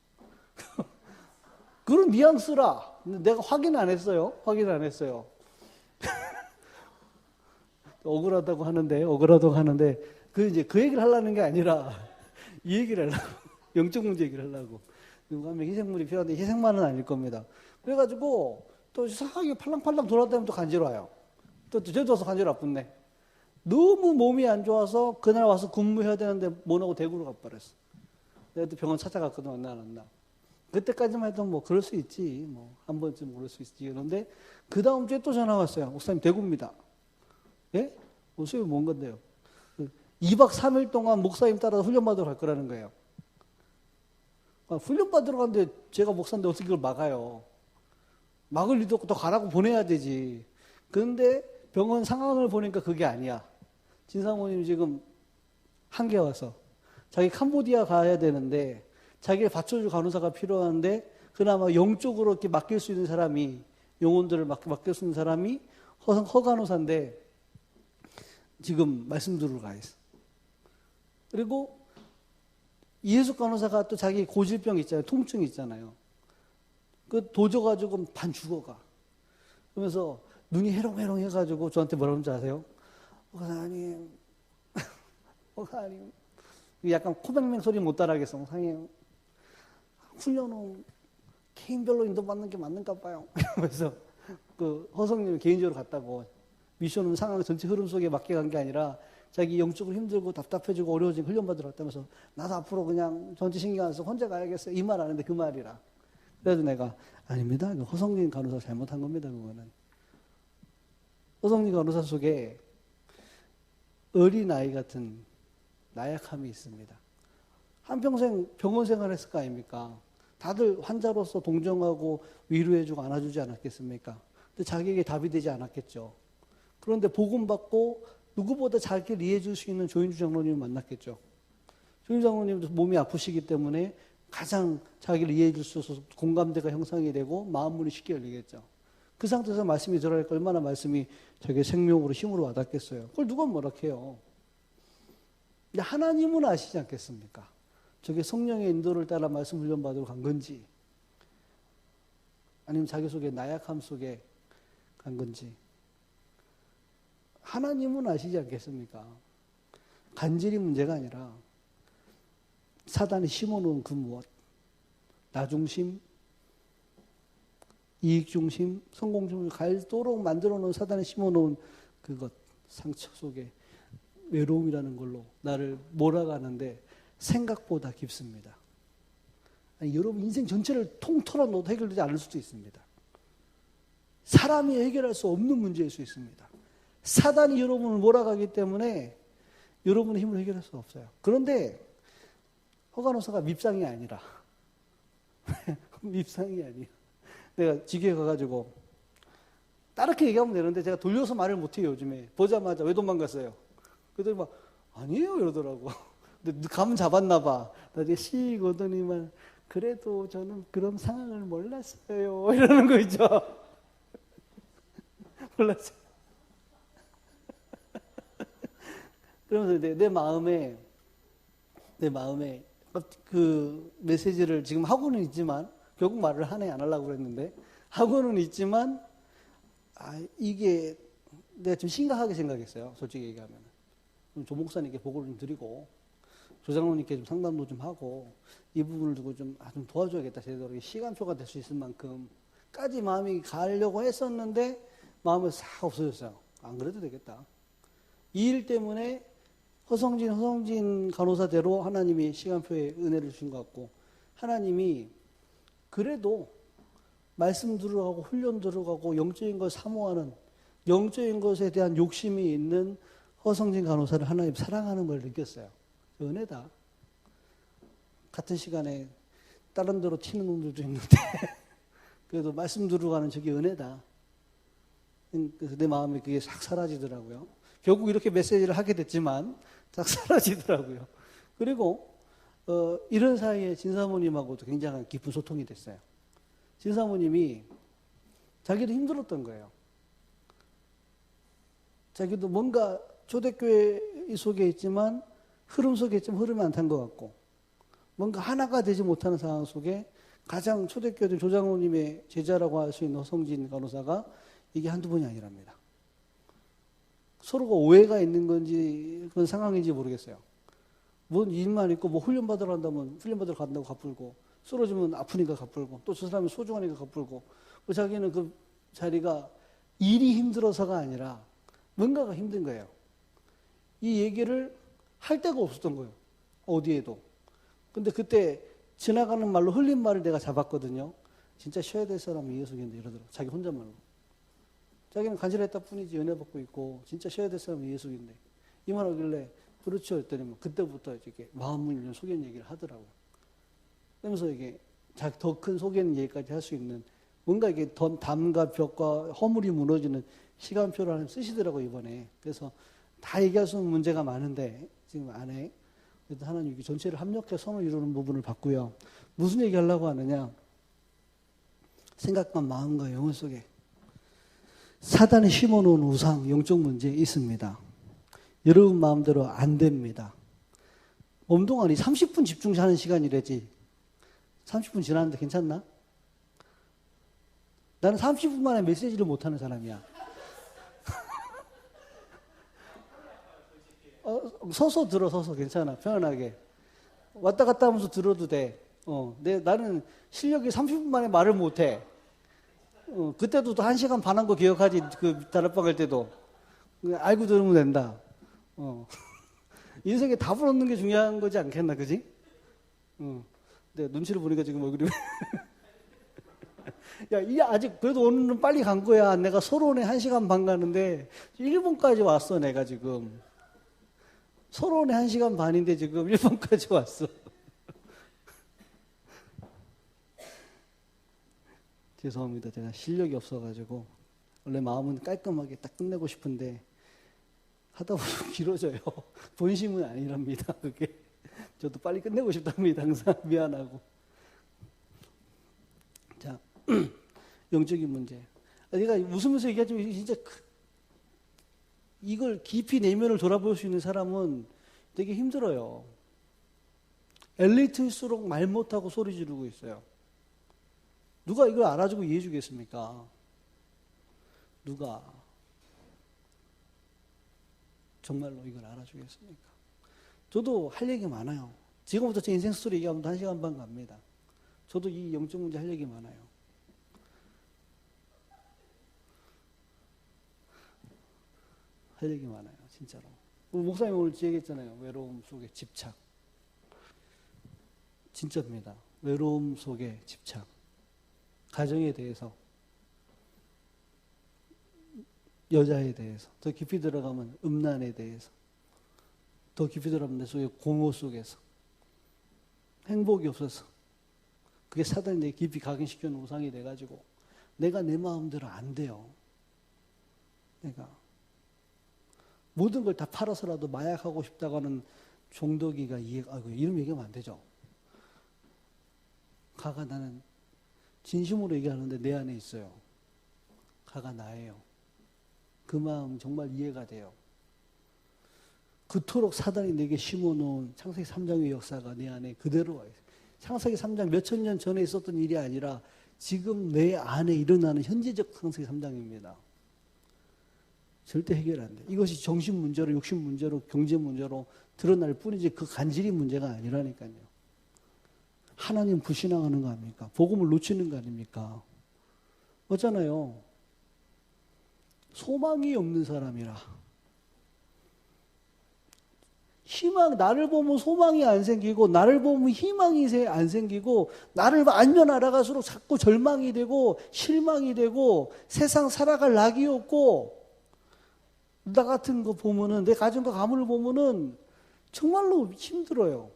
그런 뉘앙스라. 내가 확인 안 했어요. 억울하다고 하는데, 그 얘기를 하려는 게 아니라, 이 얘기를 하려고. 영적 문제 얘기를 하려고. 누가 하면 희생물이 필요한데 희생만은 아닐 겁니다. 그래가지고 또 이상하게 팔랑팔랑 돌아다니면 또 간지러 와요. 또 제주도 와서 간지러 아픈데. 너무 몸이 안 좋아서 그날 와서 근무해야 되는데 못하고 대구로 가버렸어. 내가 또 병원 찾아갔거든. 안 나. 그때까지만 해도 뭐 그럴 수 있지. 뭐 한 번쯤 그럴 수 있지. 그런데 그 다음 주에 또 전화 왔어요. 목사님 대구입니다. 예? 목사님 뭔 건데요? 2박 3일 동안 목사님 따라 훈련받으러 갈 거라는 거예요. 훈련 받으러 가는데 제가 목사인데 어떻게 그걸 막아요? 막을 리도 없고 더 가라고 보내야 되지. 그런데 병원 상황을 보니까 그게 아니야. 진사모님 지금 한개 와서 자기 캄보디아 가야 되는데 자기를 받쳐줄 간호사가 필요한데 그나마 영적으로 이렇게 맡길 수 있는 사람이, 영혼들을 맡길 수 있는 사람이 허간호사인데 지금 말씀 들으러 가 있어. 그리고 이해숙 간호사가 또 자기 고질병 있잖아요. 통증 있잖아요. 그 도져가지고 반 죽어가. 그러면서 눈이 해롱해롱 해가지고 저한테 뭐라 그러는지 아세요? 목사님. 약간 코맹맹 소리 못 따라하겠어. 목사님. 훈련은 개인별로 인도받는 게 맞는가 봐요. 그래서 그 허성님이 개인적으로 갔다고 미션은 상황 전체 흐름 속에 맞게 간 게 아니라 자기 영적으로 힘들고 답답해지고 어려워지고 훈련받으러 갔다면서 나도 앞으로 그냥 전체 신경 안 써서 혼자 가야겠어요. 이 말 안 했는데 그 말이라. 그래서 내가 아닙니다. 허성님 간호사 잘못한 겁니다. 그거는. 허성님 간호사 속에 어린아이 같은 나약함이 있습니다. 한평생 병원 생활했을 거 아닙니까? 다들 환자로서 동정하고 위로해주고 안아주지 않았겠습니까? 근데 자기에게 답이 되지 않았겠죠. 그런데 복음받고 누구보다 자기를 이해해줄 수 있는 조인주 장로님을 만났겠죠. 조인주 장로님도 몸이 아프시기 때문에 가장 자기를 이해해줄 수 있어서 공감대가 형성이 되고 마음문이 쉽게 열리겠죠. 그 상태에서 말씀이 들어가니까 얼마나 말씀이 저게 생명으로 힘으로 와닿겠어요. 그걸 누가 뭐라 해요. 근데 하나님은 아시지 않겠습니까? 저게 성령의 인도를 따라 말씀 훈련받으러 간 건지 아니면 자기 속의 나약함 속에 간 건지 하나님은 아시지 않겠습니까? 간질이 문제가 아니라 사단이 심어놓은 그 무엇 나중심, 이익중심, 성공중심 갈도록 만들어놓은 사단이 심어놓은 그것 상처 속에 외로움이라는 걸로 나를 몰아가는데 생각보다 깊습니다. 아니, 여러분 인생 전체를 통틀어 놓아도 해결되지 않을 수도 있습니다. 사람이 해결할 수 없는 문제일 수 있습니다. 사단이 여러분을 몰아가기 때문에 여러분의 힘으로 해결할 수 없어요. 그런데 허간호사가 밉상이 아니라 밉상이 아니에요. 내가 지교에 가가지고 따르게 얘기하면 되는데 제가 돌려서 말을 못해요. 요즘에 보자마자 왜 도망갔어요? 그랬더니 막 아니에요 이러더라고. 근데 감은 잡았나 봐. 나중에 씩 오더니만 그래도 저는 그런 상황을 몰랐어요 이러는 거 있죠. 몰랐어요. 그러면서 내 마음에 그 메시지를 지금 하고는 있지만 결국 말을 하네 안 하려고 그랬는데 하고는 있지만 이게 내가 좀 심각하게 생각했어요. 솔직히 얘기하면 조 목사님께 보고를 좀 드리고 조 장로님께 좀 상담도 좀 하고 이 부분을 두고 좀 도와줘야겠다. 제대로 시간표가 될 수 있을 만큼까지 마음이 가려고 했었는데 마음이 싹 없어졌어요. 안 그래도 되겠다. 이 일 때문에 허성진 간호사대로 하나님이 시간표에 은혜를 주신 것 같고 하나님이 그래도 말씀 들어가고 훈련 들어가고 영적인 걸 사모하는 영적인 것에 대한 욕심이 있는 허성진 간호사를 하나님 사랑하는 걸 느꼈어요. 은혜다. 같은 시간에 다른 데로 튀는 놈들도 있는데 그래도 말씀 들어가는 저게 은혜다. 그래서 내 마음에 그게 싹 사라지더라고요. 결국 이렇게 메시지를 하게 됐지만 싹 사라지더라고요. 그리고 이런 사이에 진사모님하고도 굉장한 깊은 소통이 됐어요. 진사모님이 자기도 힘들었던 거예요. 자기도 뭔가 초대교회 속에 있지만 흐름 속에 있지만 흐름이 안 탄 것 같고 뭔가 하나가 되지 못하는 상황 속에 가장 초대교회 조장로님의 제자라고 할 수 있는 허성진 간호사가 이게 한두 번이 아니랍니다. 서로가 오해가 있는 건지 그런 상황인지 모르겠어요. 뭔 일만 있고 뭐 훈련 받으러 간다면 훈련 받으러 간다고 가풀고 쓰러지면 아프니까 가풀고 또 저 사람이 소중하니까 가풀고 자기는 그 자리가 일이 힘들어서가 아니라 뭔가가 힘든 거예요. 이 얘기를 할 데가 없었던 거예요. 어디에도. 근데 그때 지나가는 말로 흘린 말을 내가 잡았거든요. 진짜 쉬어야 될 사람이 예수인데 이러더라고. 자기 혼잣말로. 자기는 간절했다 뿐이지 은혜 받고 있고 진짜 쉬어야 될 사람이 예수인데 이 말 하길래 그렇죠 했더니 뭐 그때부터 이렇게 마음을 열린 속이는 얘기를 하더라고요. 그러면서 이게 더 큰 속이는 얘기까지 할 수 있는 뭔가 이게 담과 벽과 허물이 무너지는 시간표를 하나 쓰시더라고요 이번에. 그래서 다 얘기할 수 있는 문제가 많은데 지금 안에 그래도 하나님 이게 전체를 합력해 선을 이루는 부분을 봤고요. 무슨 얘기하려고 하느냐. 생각과 마음과 영혼 속에 사단이 심어놓은 우상, 영적 문제 있습니다. 여러분 마음대로 안 됩니다. 엄동아니 30분 집중하는 시간이래지. 30분 지났는데 괜찮나? 나는 30분 만에 메시지를 못하는 사람이야. 서서 들어, 서서 괜찮아. 편안하게. 왔다 갔다 하면서 들어도 돼. 나는 실력이 30분 만에 말을 못해. 그때도 또 1시간 반 한 거 기억하지. 그 다락방 갈 때도. 알고 들으면 된다. 인생에 답을 얻는 게 중요한 거지 않겠나, 그지? 근데 눈치를 보니까 지금 얼굴이. 야, 이 아직 그래도 오늘은 빨리 간 거야. 내가 서론에 1시간 반 가는데 일본까지 왔어, 내가 지금. 서론에 1시간 반인데 지금 일본까지 왔어. 죄송합니다. 제가 실력이 없어가지고 원래 마음은 깔끔하게 딱 끝내고 싶은데 하다 보면 길어져요. 본심은 아니랍니다. 그게 저도 빨리 끝내고 싶답니다. 항상 미안하고. 자, 영적인 문제. 내가 웃으면서 얘기하지만 진짜 이걸 깊이 내면을 돌아볼 수 있는 사람은 되게 힘들어요. 엘리트일수록 말 못하고 소리 지르고 있어요. 누가 이걸 알아주고 이해해 주겠습니까? 누가 정말로 이걸 알아주겠습니까? 저도 할 얘기 많아요. 지금부터 제 인생 스토리 얘기하면 1시간 반 갑니다. 저도 이 영적 문제 할 얘기 많아요. 할 얘기 많아요. 진짜로. 우리 목사님 오늘 얘기했잖아요. 외로움 속에 집착. 진짜입니다. 외로움 속에 집착. 가정에 대해서, 여자에 대해서, 더 깊이 들어가면 음란에 대해서, 더 깊이 들어가면 내 속에 공허 속에서, 행복이 없어서, 그게 사단이 내 깊이 각인시켜 놓은 우상이 돼가지고, 내가 내 마음대로 안 돼요. 내가. 모든 걸 다 팔아서라도 마약하고 싶다고 하는 종덕이가 이름 얘기하면 안 되죠. 가가 나는 진심으로 얘기하는데 내 안에 있어요. 가가 나예요. 그 마음 정말 이해가 돼요. 그토록 사단이 내게 심어놓은 창세기 3장의 역사가 내 안에 그대로 와 있어요. 창세기 3장 몇천 년 전에 있었던 일이 아니라 지금 내 안에 일어나는 현재적 창세기 3장입니다. 절대 해결 안 돼. 이것이 정신 문제로, 육신 문제로, 경제 문제로 드러날 뿐이지 그 간질이 문제가 아니라니까요. 하나님 불신앙하는 거 아닙니까? 복음을 놓치는 거 아닙니까? 맞잖아요. 소망이 없는 사람이라. 나를 보면 소망이 안 생기고, 나를 보면 희망이 안 생기고, 나를 알면 알아갈수록 자꾸 절망이 되고, 실망이 되고, 세상 살아갈 낙이 없고, 나 같은 거 보면은, 내 가정과 가문을 보면은 정말로 힘들어요.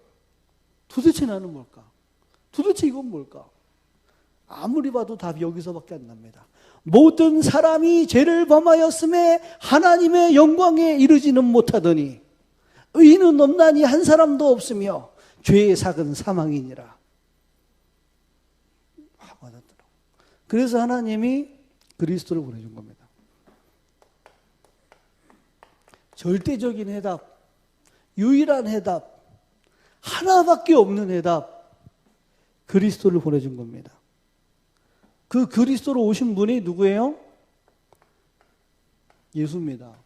도대체 나는 뭘까? 도대체 이건 뭘까? 아무리 봐도 답이 여기서밖에 안 납니다. 모든 사람이 죄를 범하였음에 하나님의 영광에 이르지는 못하더니 의인은 없나니 한 사람도 없으며 죄의 삭은 사망이니라. 그래서 하나님이 그리스도를 보내준 겁니다. 절대적인 해답, 유일한 해답, 하나밖에 없는 해답, 그리스도를 보내준 겁니다. 그 그리스도로 오신 분이 누구예요? 예수입니다.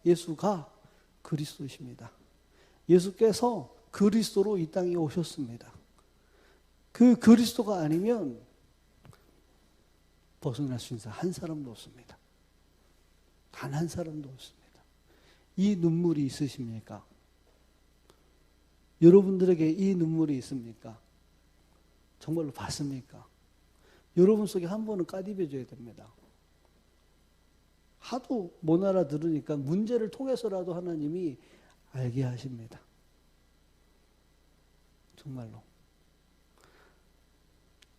예수가 그리스도이십니다. 예수께서 그리스도로 이 땅에 오셨습니다. 그 그리스도가 아니면 벗어날 수 있는 한 사람도 없습니다. 단 한 사람도 없습니다. 이 눈물이 있으십니까? 여러분들에게 이 눈물이 있습니까? 정말로 봤습니까? 여러분 속에 한 번은 까디벼줘야 됩니다. 하도 못 알아들으니까 문제를 통해서라도 하나님이 알게 하십니다. 정말로.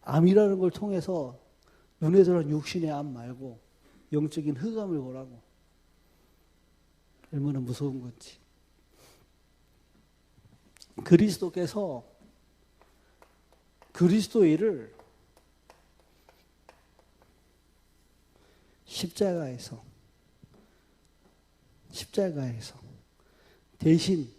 암이라는 걸 통해서 눈에 들어온 육신의 암 말고 영적인 흑암을 보라고. 얼마나 무서운 건지. 그리스도께서 그리스도의 일을 십자가에서 대신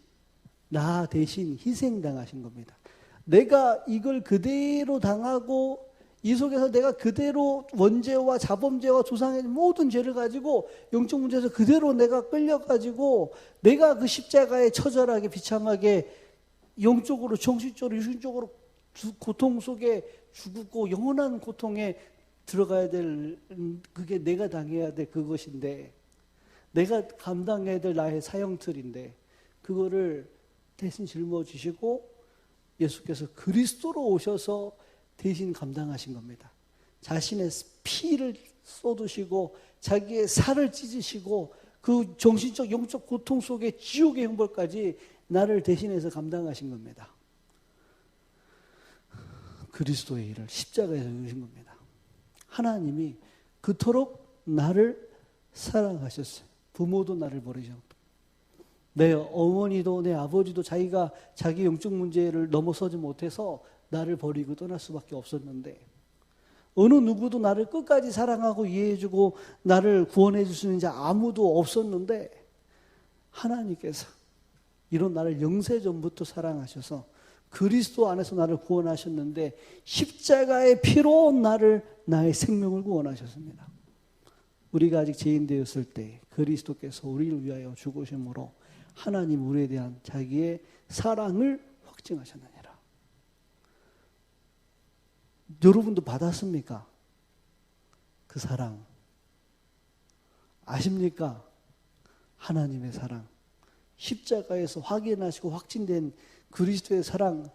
나 대신 희생당하신 겁니다. 내가 이걸 그대로 당하고 이 속에서 내가 그대로 원죄와 자범죄와 조상의 모든 죄를 가지고 영적 문제에서 그대로 내가 끌려가지고 내가 그 십자가에 처절하게 비참하게 영적으로 정신적으로 육신적으로 고통 속에 죽고 영원한 고통에 들어가야 될, 그게 내가 당해야 될 그것인데, 내가 감당해야 될 나의 사형틀인데, 그거를 대신 짊어지시고 예수께서 그리스도로 오셔서 대신 감당하신 겁니다. 자신의 피를 쏟으시고 자기의 살을 찢으시고 그 정신적 영적 고통 속에 지옥의 형벌까지 나를 대신해서 감당하신 겁니다. 그리스도의 일을 십자가에서 이루신 겁니다. 하나님이 그토록 나를 사랑하셨어요. 부모도 나를 버리셨고, 내 어머니도 내 아버지도 자기가 자기 영적 문제를 넘어서지 못해서 나를 버리고 떠날 수밖에 없었는데, 어느 누구도 나를 끝까지 사랑하고 이해해주고 나를 구원해 줄 수 있는 자 아무도 없었는데, 하나님께서 이런 나를 영세전부터 사랑하셔서 그리스도 안에서 나를 구원하셨는데, 십자가의 피로 나의 생명을 구원하셨습니다. 우리가 아직 죄인 되었을 때 그리스도께서 우리를 위하여 죽으심으로 하나님 우리에 대한 자기의 사랑을 확증하셨느니라. 여러분도 받았습니까? 그 사랑 아십니까? 하나님의 사랑, 십자가에서 확인하시고 확진된 그리스도의 사랑,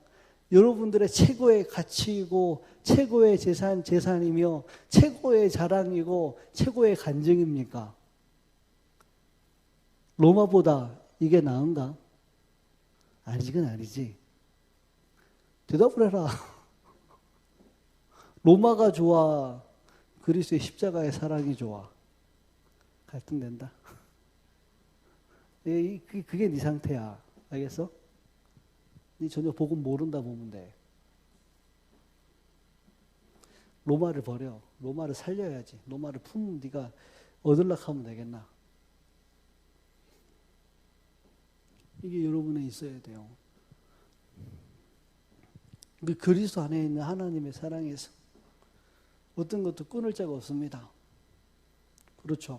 여러분들의 최고의 가치이고 최고의 재산이며 최고의 자랑이고 최고의 간증입니까? 로마보다 이게 나은가? 아직은 아니지. 대답을 해라. 로마가 좋아? 그리스도의 십자가의 사랑이 좋아? 갈등된다. 그게 네 상태야. 알겠어? 네 전혀 복음 모른다 보면 돼. 로마를 버려. 로마를 살려야지. 로마를 품으면 네가 얻으려고 하면 되겠나? 이게 여러분에 있어야 돼요. 그 그리스도 안에 있는 하나님의 사랑에서 어떤 것도 끊을 자가 없습니다. 그렇죠?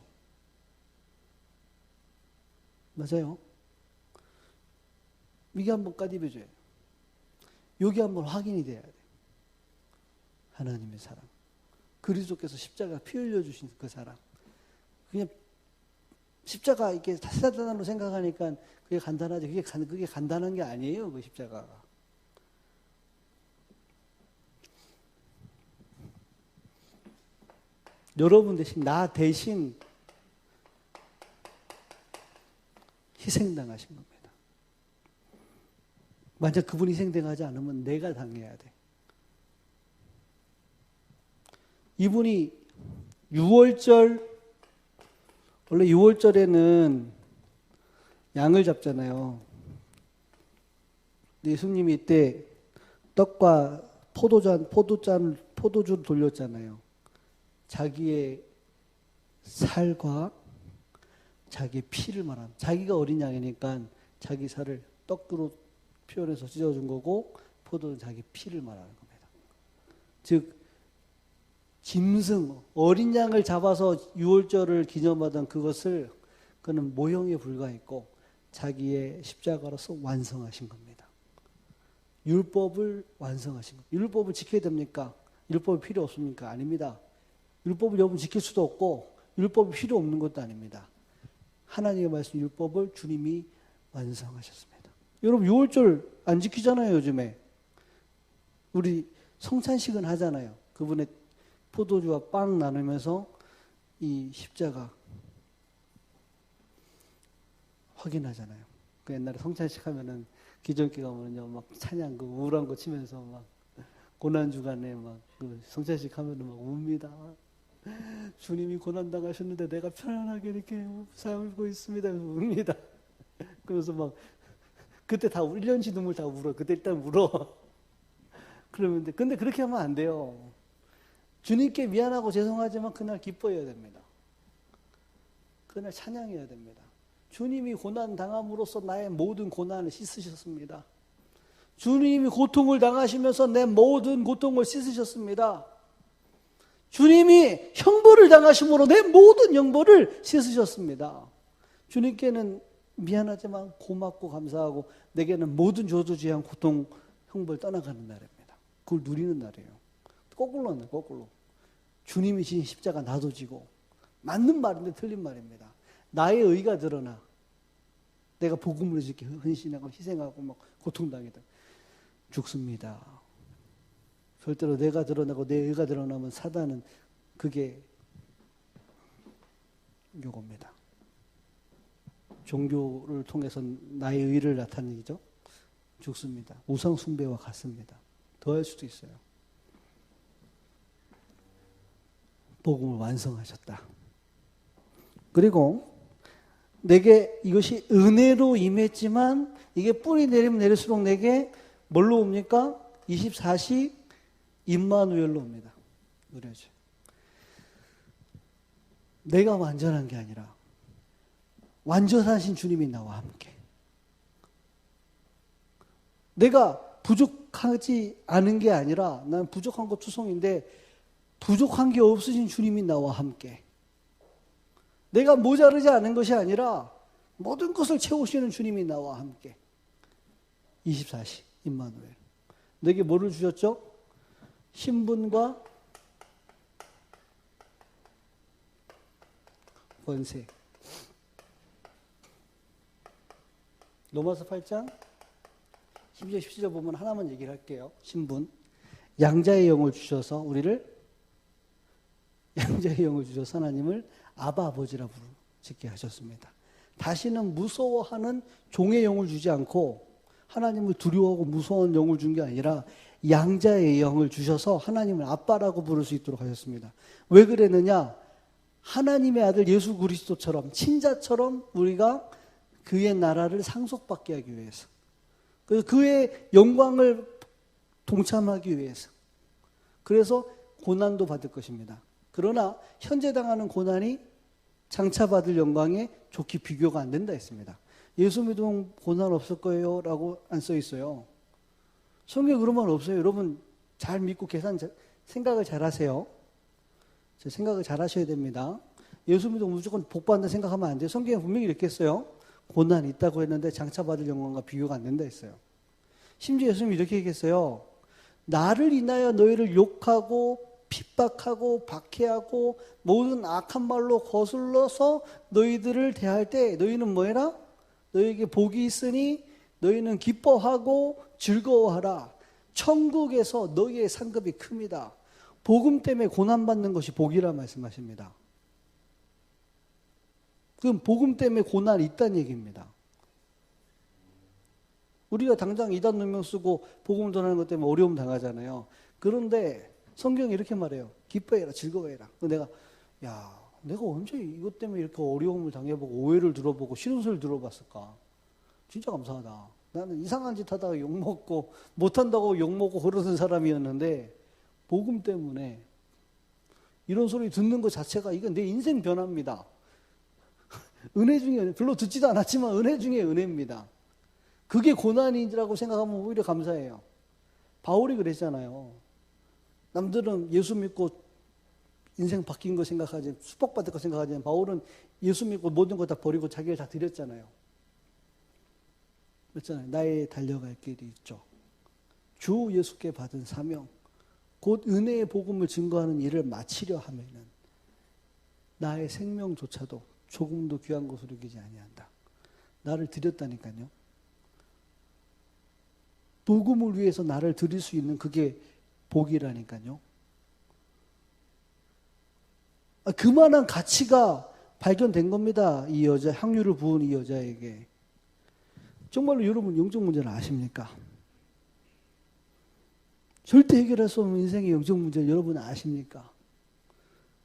맞아요? 이게 한번 까디벼줘요. 여기 한번 확인이 돼야 돼. 하나님의 사랑. 그리스도께서 십자가 피 흘려주신 그 사랑. 그냥 십자가 이렇게 사단으로 생각하니까 그게 간단하지. 그게 간단한 게 아니에요. 그 십자가가. 여러분 대신, 나 대신 희생당하신 겁니다. 만약 그분이 희생당하지 않으면 내가 당해야 돼. 이분이 6월절, 원래 6월절에는 양을 잡잖아요. 예수님이 이때 떡과 포도주를 돌렸잖아요. 자기의 살과 자기의 피를 말합니다. 자기가 어린 양이니까 자기 살을 떡으로 표현해서 찢어준 거고, 포도는 자기 피를 말하는 겁니다. 즉 짐승, 어린 양을 잡아서 유월절을 기념하던 그것을, 그는 모형에 불과했고 자기의 십자가로서 완성하신 겁니다. 율법을 완성하신 겁니다. 율법을 지켜야 됩니까? 율법이 필요 없습니까? 아닙니다. 율법을 여러분 지킬 수도 없고 율법이 필요 없는 것도 아닙니다. 하나님의 말씀 율법을 주님이 완성하셨습니다. 여러분 6월절 안 지키잖아요. 요즘에 우리 성찬식은 하잖아요. 그분의 포도주와 빵 나누면서 이 십자가 확인하잖아요. 그 옛날에 성찬식 하면은 기존교 가면은요, 막 찬양 그 우울한 거 치면서 막 고난 주간에 막 그 성찬식 하면은 막 웁니다. 주님이 고난 당하셨는데 내가 편안하게 이렇게 살고 있습니다. 웁니다. 그래서 막 그때 다 1년치 눈물 다 울어. 그때 일단 울어. 그러면 근데 그렇게 하면 안 돼요. 주님께 미안하고 죄송하지만 그날 기뻐해야 됩니다. 그날 찬양해야 됩니다. 주님이 고난 당함으로써 나의 모든 고난을 씻으셨습니다. 주님이 고통을 당하시면서 내 모든 고통을 씻으셨습니다. 주님이 형벌을 당하심으로 내 모든 형벌을 씻으셨습니다. 주님께는 미안하지만 고맙고 감사하고 내게는 모든 저주지한 고통, 형벌 떠나가는 날입니다. 그걸 누리는 날이에요. 거꾸로 하네, 거꾸로. 주님이 지신 십자가 나도 지고, 맞는 말인데 틀린 말입니다. 나의 의가 드러나 내가 복음을 지키 헌신하고 희생하고 막 고통당하다 죽습니다. 절대로 내가 드러나고 내 의가 드러나면 사단은 그게 요겁니다. 종교를 통해서 나의 의를 나타내죠. 죽습니다. 우상 숭배와 같습니다. 더 할 수도 있어요. 복음을 완성하셨다. 그리고 내게 이것이 은혜로 임했지만 이게 뿌리 내리면 내릴수록 내게 뭘로 옵니까? 24시 임마누엘로 옵니다. 누려져. 내가 완전한 게 아니라 완전하신 주님이 나와 함께. 내가 부족하지 않은 게 아니라 난 부족한 거 투성인데 부족한 게 없으신 주님이 나와 함께. 내가 모자르지 않은 것이 아니라 모든 것을 채우시는 주님이 나와 함께. 24시 임마누엘. 내게 뭐를 주셨죠? 신분과 권세. 로마서 8장 12절 17절 보면 하나만 얘기를 할게요. 신분. 양자의 영을 주셔서 우리를 양자의 영을 주셔서 하나님을 아바 아버지라 부르게 하셨습니다. 다시는 무서워하는 종의 영을 주지 않고 하나님을 두려워하고 무서워하는 영을 준 게 아니라 양자의 영을 주셔서 하나님을 아빠라고 부를 수 있도록 하셨습니다. 왜 그랬느냐? 하나님의 아들 예수 그리스도처럼 친자처럼 우리가 그의 나라를 상속받게 하기 위해서, 그래서 그의 영광을 동참하기 위해서, 그래서 고난도 받을 것입니다. 그러나 현재 당하는 고난이 장차 받을 영광에 좋게 비교가 안 된다 했습니다. 예수 믿으면 고난 없을 거예요 라고 안 써 있어요. 성경에 그런 말 없어요. 여러분 잘 믿고 생각을 잘 하세요. 생각을 잘 하셔야 됩니다. 예수 믿으면 무조건 복 받는다 생각하면 안 돼요. 성경에 분명히 이렇게 했어요. 고난이 있다고 했는데 장차 받을 영광과 비교가 안 된다 했어요. 심지어 예수님이 이렇게 얘기했어요. 나를 인하여 너희를 욕하고 핍박하고 박해하고 모든 악한 말로 거슬러서 너희들을 대할 때 너희는 뭐해라? 너희에게 복이 있으니 너희는 기뻐하고 즐거워하라. 천국에서 너희의 상급이 큽니다. 복음 때문에 고난받는 것이 복이라 말씀하십니다. 그럼 복음 때문에 고난이 있다는 얘기입니다. 우리가 당장 이단 누명 쓰고 복음을 전하는 것 때문에 어려움 당하잖아요. 그런데 성경이 이렇게 말해요. 기뻐해라, 즐거워해라. 내가 언제 이것 때문에 이렇게 어려움을 당해보고 오해를 들어보고 싫은 소리를 들어봤을까? 진짜 감사하다. 나는 이상한 짓 하다가 욕먹고 못한다고 욕먹고 그러던 사람이었는데 복음 때문에 이런 소리 듣는 것 자체가 이건 내 인생 변화입니다. 은혜 중에 은혜, 별로 듣지도 않았지만 은혜 중에 은혜입니다. 그게 고난이라고 생각하면 오히려 감사해요. 바울이 그랬잖아요. 남들은 예수 믿고 인생 바뀐 거 생각하지, 축복받을 거 생각하지, 바울은 예수 믿고 모든 거 다 버리고 자기를 다 드렸잖아요. 그랬잖아요. 나의 달려갈 길이 있죠. 주 예수께 받은 사명, 곧 은혜의 복음을 증거하는 일을 마치려 하면은 나의 생명조차도 조금도 귀한 것으로 여기지 아니한다. 나를 드렸다니까요. 복음을 위해서 나를 드릴 수 있는 그게 복이라니까요. 그만한 가치가 발견된 겁니다. 이 여자, 향유를 부은 이 여자에게. 정말로 여러분 영적 문제를 아십니까? 절대 해결할 수 없는 인생의 영적 문제를 여러분 아십니까?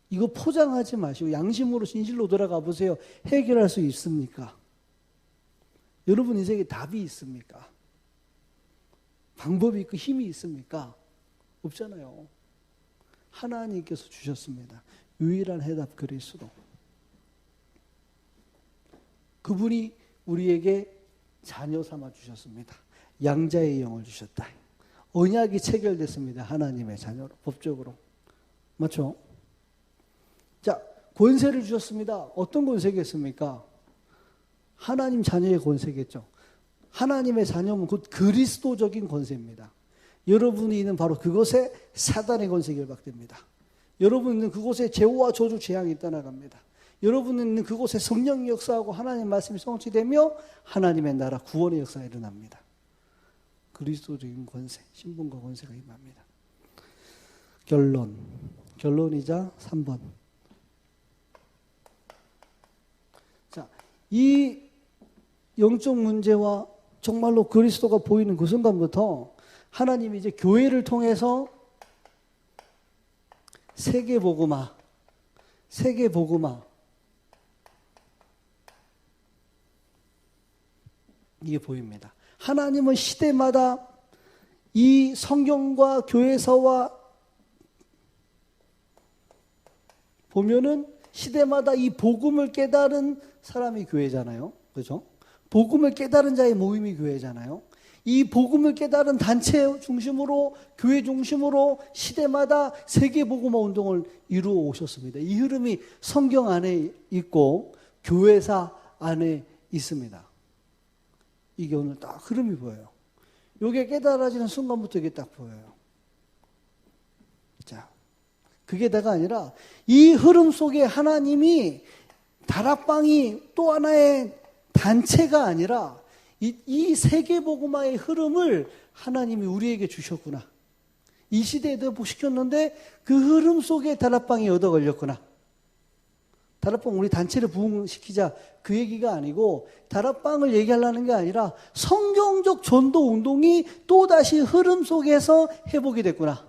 이거 포장하지 마시고 양심으로 진실로 돌아가 보세요. 해결할 수 있습니까? 여러분 인생에 답이 있습니까? 방법이 있고 힘이 있습니까? 없잖아요. 하나님께서 주셨습니다. 유일한 해답 그리스도. 그분이 우리에게 자녀 삼아 주셨습니다. 양자의 영을 주셨다. 언약이 체결됐습니다. 하나님의 자녀로, 법적으로. 맞죠? 자, 권세를 주셨습니다. 어떤 권세겠습니까? 하나님 자녀의 권세겠죠. 하나님의 자녀면 곧 그리스도적인 권세입니다. 여러분이 있는 바로 그곳에 사단의 권세가 결박됩니다. 여러분이 있는 그곳에 죄와 저주 재앙이 떠나갑니다. 여러분이 있는 그곳에 성령이 역사하고 하나님의 말씀이 성취되며 하나님의 나라 구원의 역사가 일어납니다. 그리스도적인 권세, 신분과 권세가 임합니다. 결론이자 3번. 자, 이 영적 문제와 정말로 그리스도가 보이는 그 순간부터 하나님이 이제 교회를 통해서 세계복음화 이게 보입니다. 하나님은 시대마다 이 성경과 교회사와 보면은 시대마다 이 복음을 깨달은 사람이 교회잖아요. 그렇죠? 복음을 깨달은 자의 모임이 교회잖아요. 이 복음을 깨달은 단체 중심으로 교회 중심으로 시대마다 세계복음화 운동을 이루어 오셨습니다. 이 흐름이 성경 안에 있고 교회사 안에 있습니다. 이게 오늘 딱 흐름이 보여요. 이게 깨달아지는 순간부터 이게 딱 보여요. 자, 그게 다가 아니라 이 흐름 속에 하나님이 다락방이 또 하나의 단체가 아니라 이 세계복음화의 흐름을 하나님이 우리에게 주셨구나. 이 시대에 회복시켰는데 그 흐름 속에 다락방이 얻어 걸렸구나. 다락방 우리 단체를 부흥시키자 그 얘기가 아니고 다락방을 얘기하려는 게 아니라 성경적 전도 운동이 또다시 흐름 속에서 회복이 됐구나.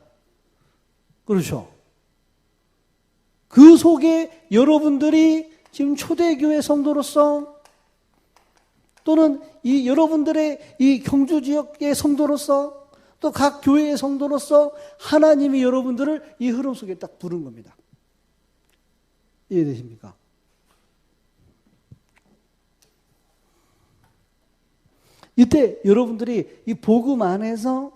그렇죠. 그 속에 여러분들이 지금 초대교회 성도로서 또는 이 여러분들의 이 경주 지역의 성도로서 또 각 교회의 성도로서 하나님이 여러분들을 이 흐름 속에 딱 부른 겁니다. 이해되십니까? 이때 여러분들이 이 복음 안에서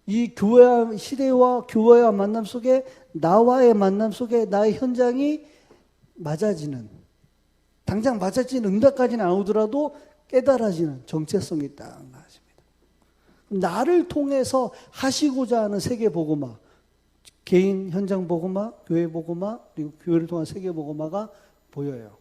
이 교회 시대와 교회와 만남 속에 나와의 만남 속에 나의 현장이 맞아지는 당장 맞아지는 응답까지는 안 오더라도 깨달아지는 정체성이 딱 나십니다. 나를 통해서 하시고자 하는 세계 복음화, 개인 현장 복음화, 교회 복음화, 그리고 교회를 통한 세계 복음화가 보여요.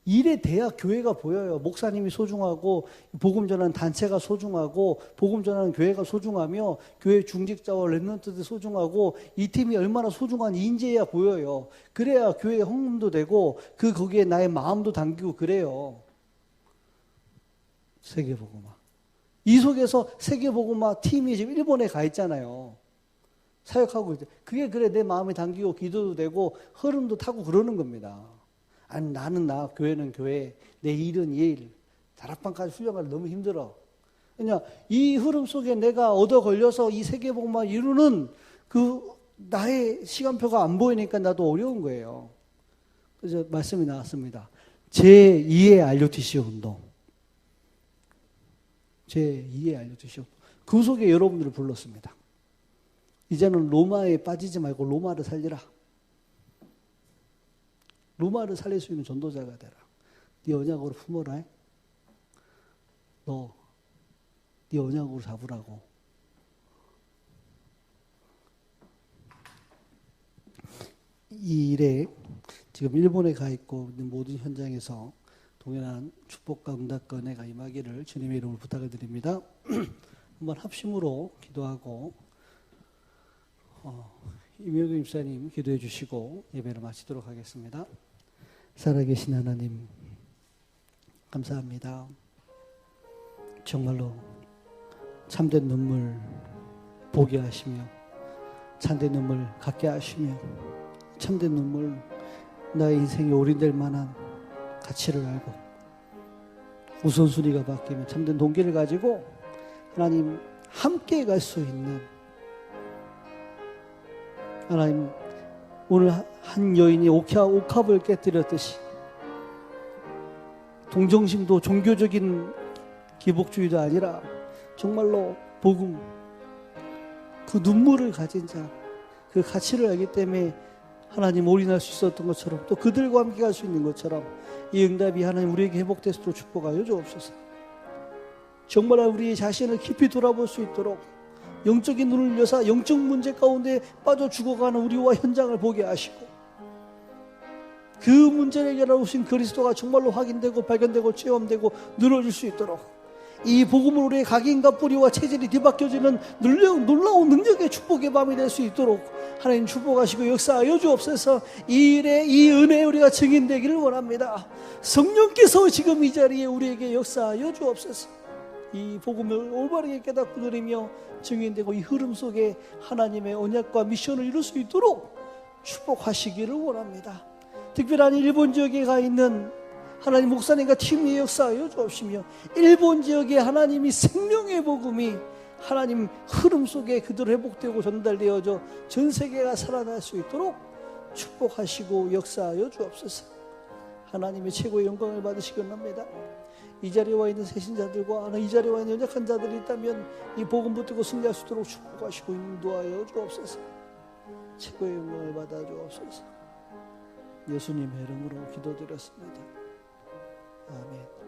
일에 대야 교회가 보여요. 목사님이 소중하고 복음 전하는 단체가 소중하고 복음 전하는 교회가 소중하며 교회 중직자와 렘넌트들이 소중하고 이 팀이 얼마나 소중한 인재야 보여요. 그래야 교회의 헌금도 되고 거기에 나의 마음도 담기고 그래요. 세계복음화. 이 속에서 세계복음화 팀이 지금 일본에 가 있잖아요. 사역하고 있대. 그게 그래 내 마음에 담기고 기도도 되고 흐름도 타고 그러는 겁니다. 아니 나는 나, 교회는 교회, 내 일은 일, 다락방까지 훈련하기 너무 힘들어. 그냥 이 흐름 속에 내가 얻어 걸려서 이 세계복음화 이루는 그 나의 시간표가 안 보이니까 나도 어려운 거예요. 그래서 말씀이 나왔습니다. 제2의 RUTC 운동. 제2의 RUTC 운동. 그 속에 여러분들을 불렀습니다. 이제는 로마에 빠지지 말고 로마를 살리라. 로마를 살릴 수 있는 전도자가 되라. 네 언약으로 품어라. 너 네 언약으로 잡으라고. 이 일에 지금 일본에 가 있고 있는 모든 현장에서 동일한 축복과 응답과 은혜가 임하기를 주님의 이름으로 부탁을 드립니다. 한번 합심으로 기도하고 이명규 집사님 기도해 주시고 예배를 마치도록 하겠습니다. 살아계신 하나님 감사합니다. 정말로 참된 눈물 보게 하시며 참된 눈물 갖게 하시며 참된 눈물 나의 인생이 올인될 만한 가치를 알고 우선순위가 바뀌면 참된 동기를 가지고 하나님 함께 갈 수 있는 하나님 오늘 한 여인이 옥합을 깨뜨렸듯이 동정심도 종교적인 기복주의도 아니라 정말로 복음 그 눈물을 가진 자 그 가치를 알기 때문에 하나님 올인할 수 있었던 것처럼 또 그들과 함께 갈 수 있는 것처럼 이 응답이 하나님 우리에게 회복되도록 축복하여 주옵소서. 정말 우리 자신을 깊이 돌아볼 수 있도록 영적인 눈을 여사 영적 문제 가운데 빠져 죽어가는 우리와 현장을 보게 하시고 그 문제를 해결하신 그리스도가 정말로 확인되고 발견되고 체험되고 누려질 수 있도록 이 복음을 우리의 각인과 뿌리와 체질이 뒤바뀌어지는 놀라운 능력의 축복의 밤이 될 수 있도록 하나님 축복하시고 역사하여 주옵소서. 이 일에 이 은혜에 우리가 증인되기를 원합니다. 성령께서 지금 이 자리에 우리에게 역사하여 주옵소서. 이 복음을 올바르게 깨닫고 누리며 증인되고 이 흐름 속에 하나님의 언약과 미션을 이룰 수 있도록 축복하시기를 원합니다. 특별한 일본 지역에 가 있는 하나님 목사님과 팀이 역사하여 주옵시며 일본 지역에 하나님이 생명의 복음이 하나님 흐름 속에 그대로 회복되고 전달되어져 전 세계가 살아날 수 있도록 축복하시고 역사하여 주옵소서. 하나님의 최고의 영광을 받으시기 원합니다. 이 자리에 와 있는 세신자들과 이 자리에 와 있는 연약한 자들이 있다면 이 복음 붙들고 승리할 수 있도록 축복하시고 인도하여 주옵소서. 최고의 영광을 받아 주옵소서. 예수님의 이름으로 기도드렸습니다. 아멘.